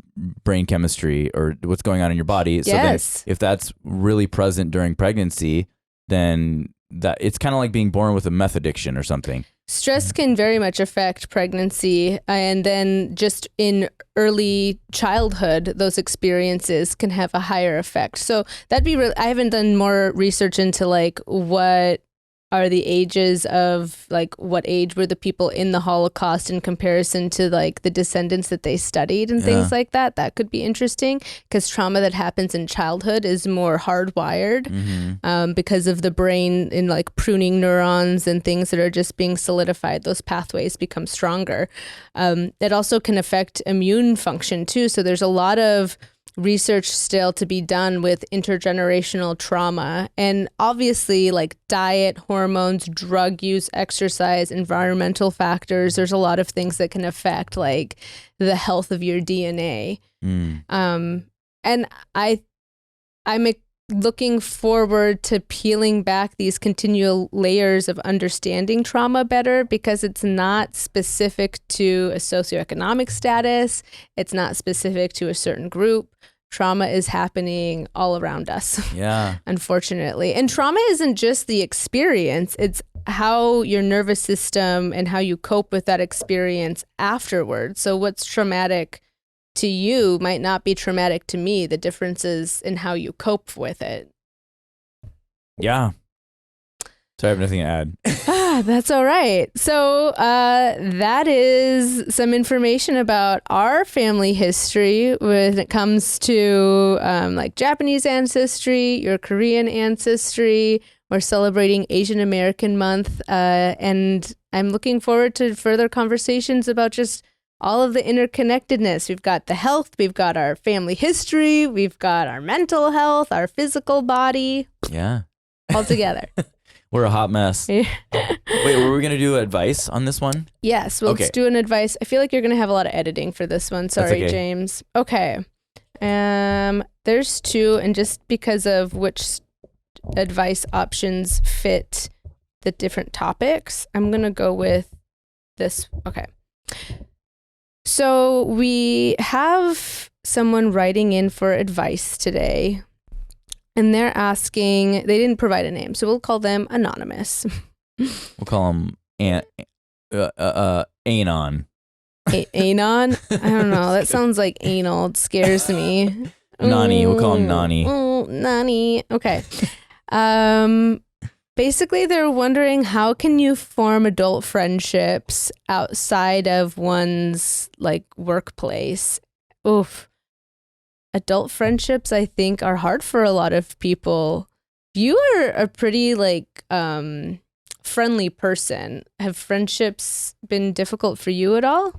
brain chemistry, or what's going on in your body. So then if that's really present during pregnancy, then that it's kind of like being born with a meth addiction or something. Stress can very much affect pregnancy, and then just in early childhood, those experiences can have a higher effect. So that'd be I haven't done more research into what are the ages of what age were the people in the Holocaust in comparison to the descendants that they studied and things like that. That could be interesting because trauma that happens in childhood is more hardwired because of the brain in pruning neurons and things that are just being solidified. Those pathways become stronger. It also can affect immune function too. So there's a lot of research still to be done with intergenerational trauma, and obviously diet, hormones, drug use, exercise, environmental factors. There's a lot of things that can affect the health of your DNA. And I'm looking forward to peeling back these continual layers of understanding trauma better, because it's not specific to a socioeconomic status. It's not specific to a certain group. Trauma is happening all around us. Yeah. Unfortunately. And trauma isn't just the experience. It's how your nervous system and how you cope with that experience afterwards. So what's traumatic to you might not be traumatic to me. The difference is in how you cope with it. Yeah. So I have nothing to add. That's all right. So that is some information about our family history when it comes to like Japanese ancestry, your Korean ancestry. We're celebrating Asian American Month. And I'm looking forward to further conversations about just all of the interconnectedness. We've got the health, we've got our family history, we've got our mental health, our physical body. Yeah. All together. We're a hot mess. Wait, were we going to do advice on this one? Yes, well, let's do an advice. I feel like you're going to have a lot of editing for this one. Sorry, James. Okay. There's two, and just because of which advice options fit the different topics, I'm going to go with this. Okay. So we have someone writing in for advice today, and they're asking, they didn't provide a name, so we'll call them anonymous. We'll call them Anon. Anon? I don't know. That sounds like anal. It scares me. Nani. We'll call him Nani. Oh, Nani. Okay. Basically, they're wondering, how can you form adult friendships outside of one's like workplace? Oof. Adult friendships, I think, are hard for a lot of people. You are a pretty like friendly person. Have friendships been difficult for you at all?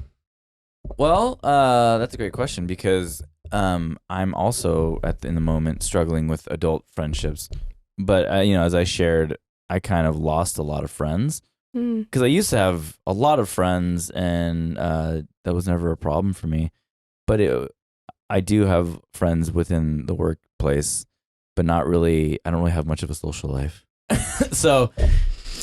Well, that's a great question, because I'm also in the moment struggling with adult friendships. But as I shared, I kind of lost a lot of friends, because I used to have a lot of friends, and that was never a problem for me. But I do have friends within the workplace, but not really. I don't really have much of a social life. So,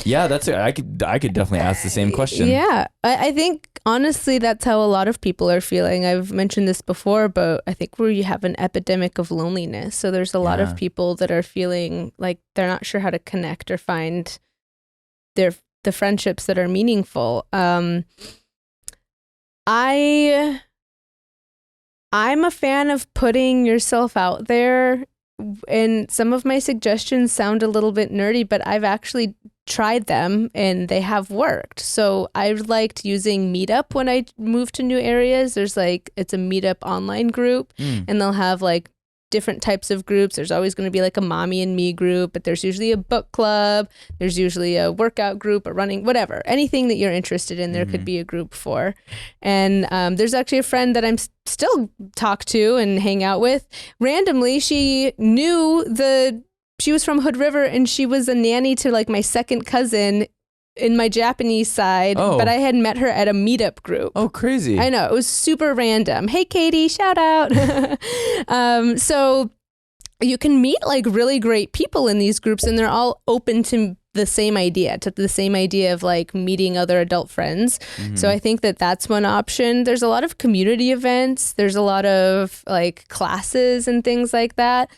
yeah, that's it. I could definitely ask the same question. Yeah, I think honestly that's how a lot of people are feeling. I've mentioned this before, but I think you have an epidemic of loneliness. So there's a lot of people that are feeling like they're not sure how to connect or find the friendships that are meaningful. I'm a fan of putting yourself out there, and some of my suggestions sound a little bit nerdy, but I've actually tried them and they have worked. So I've liked using Meetup when I move to new areas. There's it's a Meetup online group, and they'll have different types of groups. There's always going to be a mommy and me group, but there's usually a book club. There's usually a workout group, a running, whatever. Anything that you're interested in, there could be a group for. And there's actually a friend that I'm still talk to and hang out with. Randomly, she was from Hood River, and she was a nanny to my second cousin in my Japanese side, but I had met her at a meetup group. Oh, crazy. I know. It was super random. Hey, Katie, shout out. So you can meet really great people in these groups, and they're all open to the same idea, of meeting other adult friends. So I think that that's one option. There's a lot of community events. There's a lot of classes and things like that.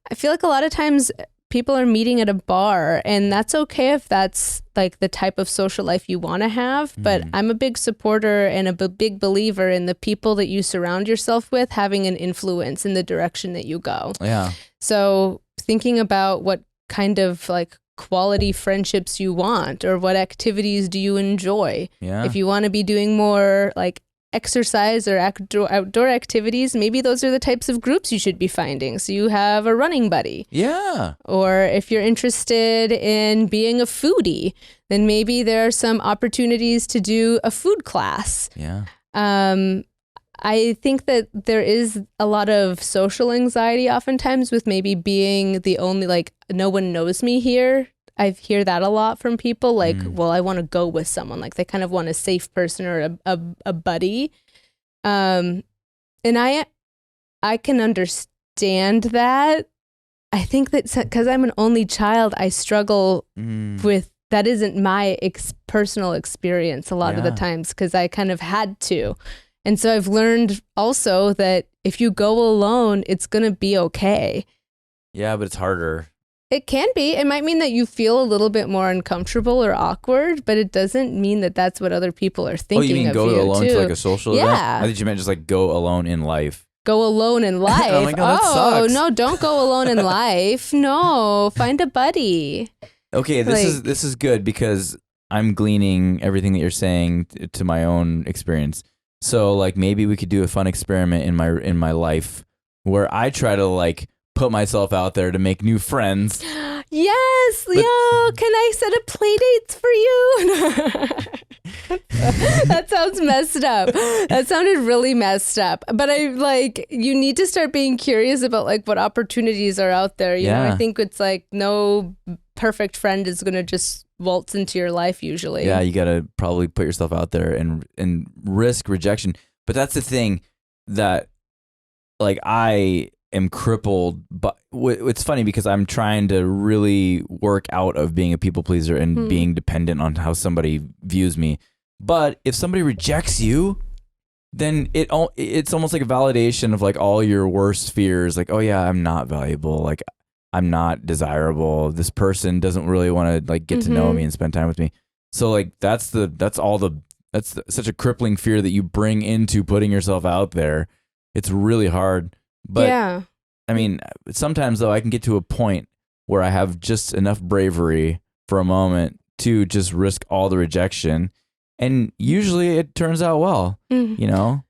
I feel like a lot of times people are meeting at a bar, and that's okay if that's the type of social life you want to have. But I'm a big supporter and a big believer in the people that you surround yourself with having an influence in the direction that you go. Yeah. So thinking about what kind of quality friendships you want, or what activities do you enjoy? Yeah. If you want to be doing more exercise or outdoor activities, maybe those are the types of groups you should be finding. So you have a running buddy. Yeah. Or if you're interested in being a foodie, then maybe there are some opportunities to do a food class. Yeah. I think that there is a lot of social anxiety oftentimes with maybe being the only, no one knows me here. I hear that a lot from people, well, I want to go with someone. They kind of want a safe person or a buddy. And I can understand that, I think that because I'm an only child, I struggle with that isn't my personal experience a lot of the times because I kind of had to. And so I've learned also that if you go alone, it's going to be okay. Yeah, but it's harder. It can be. It might mean that you feel a little bit more uncomfortable or awkward, but it doesn't mean that that's what other people are thinking of you. Oh, you mean go alone to like a social event? Yeah. I thought you meant just like go alone in life. Go alone in life. I'm like, oh, that sucks. No, don't go alone in life. No, find a buddy. Okay, this is good because I'm gleaning everything that you're saying to my own experience. So like maybe we could do a fun experiment in my life where I try to like put myself out there to make new friends. Yes, can I set up play dates for you? That sounds messed up. That sounded really messed up. But you need to start being curious about like what opportunities are out there. You know, I think it's like no perfect friend is going to just waltz into your life usually. Yeah, you got to probably put yourself out there and risk rejection. But that's the thing that like I am crippled, but it's funny because I'm trying to really work out of being a people pleaser and being dependent on how somebody views me. But if somebody rejects you, then it's almost like a validation of like all your worst fears. Like, oh yeah, I'm not valuable. Like I'm not desirable. This person doesn't really want to like get to know me and spend time with me. So like that's such a crippling fear that you bring into putting yourself out there. It's really hard. But yeah. I mean, sometimes though I can get to a point where I have just enough bravery for a moment to just risk all the rejection. And usually it turns out well, you know?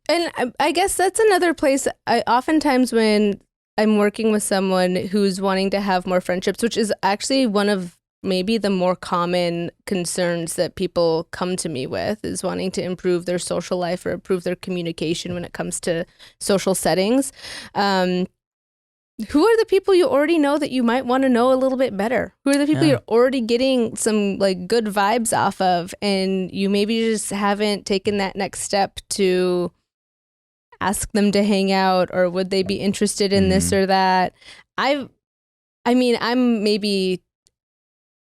And I guess that's another place. Oftentimes when I'm working with someone who's wanting to have more friendships, which is actually one of maybe the more common concerns that people come to me with, is wanting to improve their social life or improve their communication when it comes to social settings. Who are the people you already know that you might want to know a little bit better? Who are the people you're already getting some like good vibes off of, and you maybe just haven't taken that next step to ask them to hang out, or would they be interested in this or that? I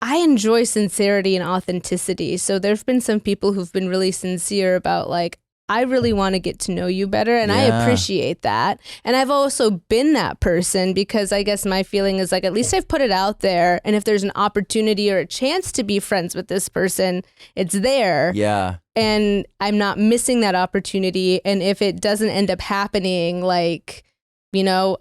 enjoy sincerity and authenticity. So there've been some people who've been really sincere about like, I really want to get to know you better. And I appreciate that. And I've also been that person because I guess my feeling is like, at least I've put it out there. And if there's an opportunity or a chance to be friends with this person, it's there. Yeah. And I'm not missing that opportunity. And if it doesn't end up happening, like, you know,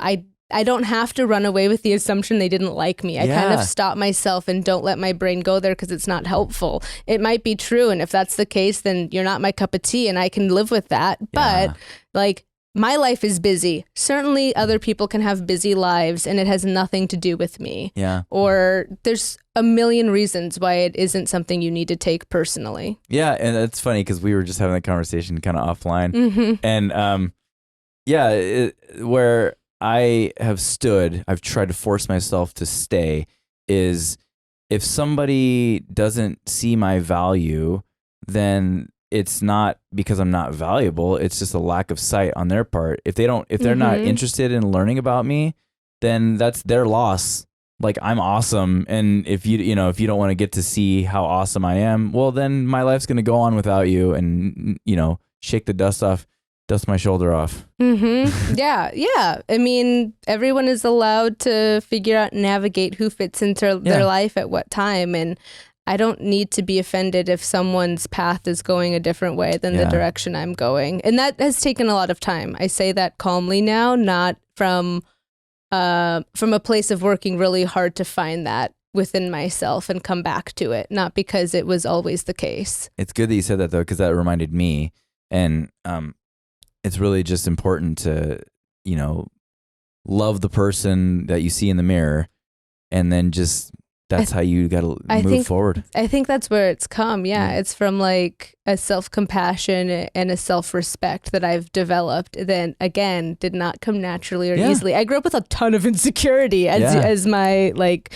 I don't have to run away with the assumption they didn't like me. I kind of stop myself and don't let my brain go there because it's not helpful. It might be true. And if that's the case, then you're not my cup of tea and I can live with that. But like my life is busy. Certainly other people can have busy lives and it has nothing to do with me. Yeah. Or there's a million reasons why it isn't something you need to take personally. Yeah. And it's funny because we were just having that conversation kind of offline. And where I've tried to force myself to stay is if somebody doesn't see my value, then it's not because I'm not valuable. It's just a lack of sight on their part. If they're not interested in learning about me, then that's their loss. Like I'm awesome. And if you don't want to get to see how awesome I am, well, then my life's going to go on without you and, shake the dust my shoulder off. Yeah. I mean, everyone is allowed to figure out and navigate who fits into their life at what time. And I don't need to be offended if someone's path is going a different way than the direction I'm going. And that has taken a lot of time. I say that calmly now, not from a place of working really hard to find that within myself and come back to it, not because it was always the case. It's good that you said that though, because that reminded me. And it's really just important to, love the person that you see in the mirror, and then just that's how you got to move forward. I think that's where it's come. Yeah. It's from like a self-compassion and a self-respect that I've developed. Then again, did not come naturally or easily. I grew up with a ton of insecurity as my like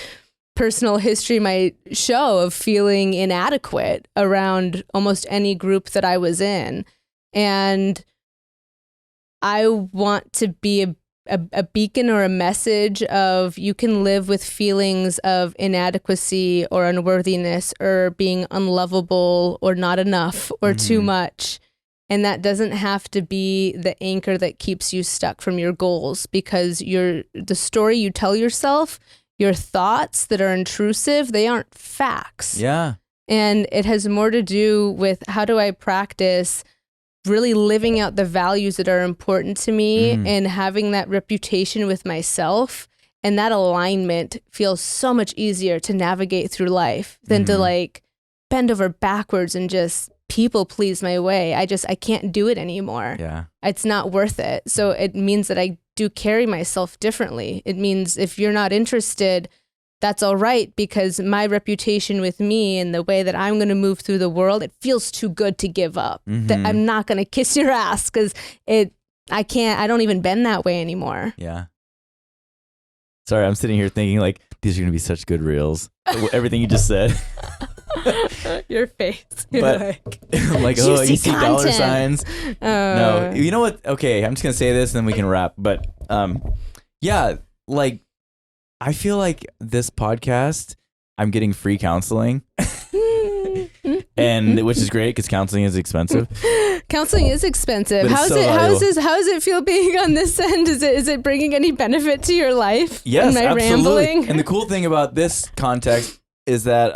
personal history might show, of feeling inadequate around almost any group that I was in. And I want to be a beacon or a message of you can live with feelings of inadequacy or unworthiness or being unlovable or not enough or too much. And that doesn't have to be the anchor that keeps you stuck from your goals, because the story you tell yourself, your thoughts that are intrusive, they aren't facts. Yeah. And it has more to do with how do I practice really living out the values that are important to me and having that reputation with myself. And that alignment feels so much easier to navigate through life than to like bend over backwards and just people please my way. I can't do it anymore. Yeah. It's not worth it. So it means that I do carry myself differently. It means if you're not interested, that's all right, because my reputation with me and the way that I'm going to move through the world, it feels too good to give up. That I'm not going to kiss your ass because I don't even bend that way anymore. Yeah. Sorry, I'm sitting here thinking like, these are going to be such good reels. Everything you just said. Your face. But like, oh, you see dollar signs. No, you know what? Okay, I'm just going to say this and then we can wrap. But yeah, like, I feel like this podcast, I'm getting free counseling, and which is great because counseling is expensive. Counseling is expensive. How does it feel being on this end? Is it bringing any benefit to your life? Yes, Am I absolutely. rambling? And the cool thing about this context is that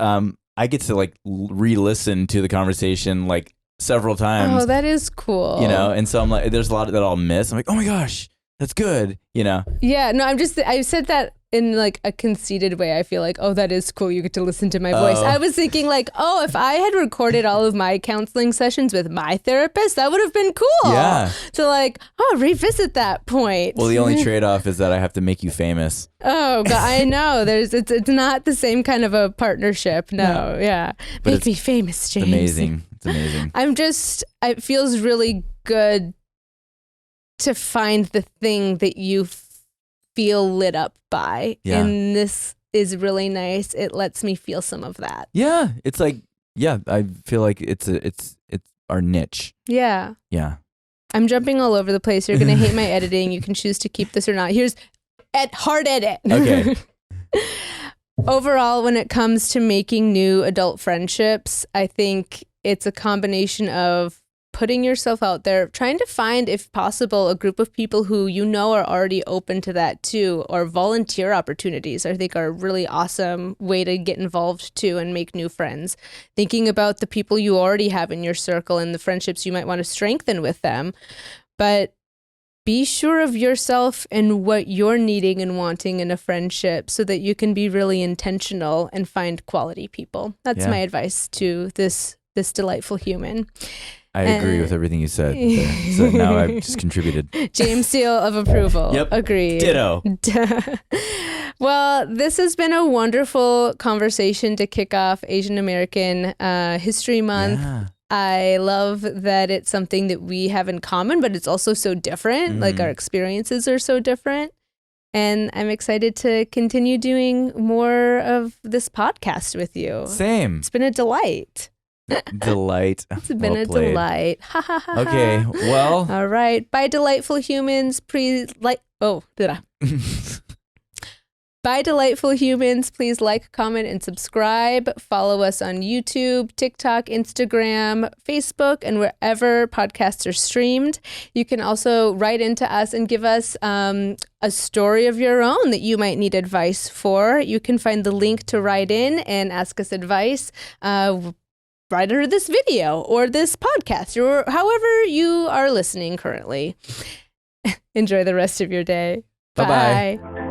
I get to like re-listen to the conversation like several times. Oh, that is cool. You know, and so I'm like, there's a lot that I'll miss. I'm like, oh my gosh, that's good. You know? Yeah. No, I said that in like a conceited way. I feel like, oh, that is cool. You get to listen to my voice. I was thinking like, oh, if I had recorded all of my counseling sessions with my therapist, that would have been cool. Yeah. To like, revisit that point. Well, the only trade-off is that I have to make you famous. Oh, God, I know. It's not the same kind of a partnership. No. Yeah. But make me famous, James. It's amazing. It feels really good to find the thing that you feel lit up by. Yeah. And this is really nice. It lets me feel some of that. Yeah. It's like, yeah, I feel like it's our niche. Yeah. Yeah. I'm jumping all over the place. You're going to hate my editing. You can choose to keep this or not. Here's hard edit. Okay. Overall, when it comes to making new adult friendships, I think it's a combination of putting yourself out there, trying to find, if possible, a group of people who you know are already open to that too, or volunteer opportunities, I think are a really awesome way to get involved too and make new friends. Thinking about the people you already have in your circle and the friendships you might want to strengthen with them. But be sure of yourself and what you're needing and wanting in a friendship so that you can be really intentional and find quality people. That's my advice to this delightful human. I agree with everything you said. So now I've just contributed. James seal of approval. Yep. Agreed. Ditto. Well, this has been a wonderful conversation to kick off Asian American History Month. Yeah. I love that it's something that we have in common, but it's also so different. Like our experiences are so different. And I'm excited to continue doing more of this podcast with you. Same. It's been a delight. Delight. It's been a delight. Ha ha ha. Okay, well. All right. Bye, delightful humans. Please like. Oh, did I? Bye, delightful humans. Please like, comment, and subscribe. Follow us on YouTube, TikTok, Instagram, Facebook, and wherever podcasts are streamed. You can also write into us and give us a story of your own that you might need advice for. You can find the link to write in and ask us advice right under this video or this podcast or however you are listening currently. Enjoy the rest of your day. Bye-bye. Bye.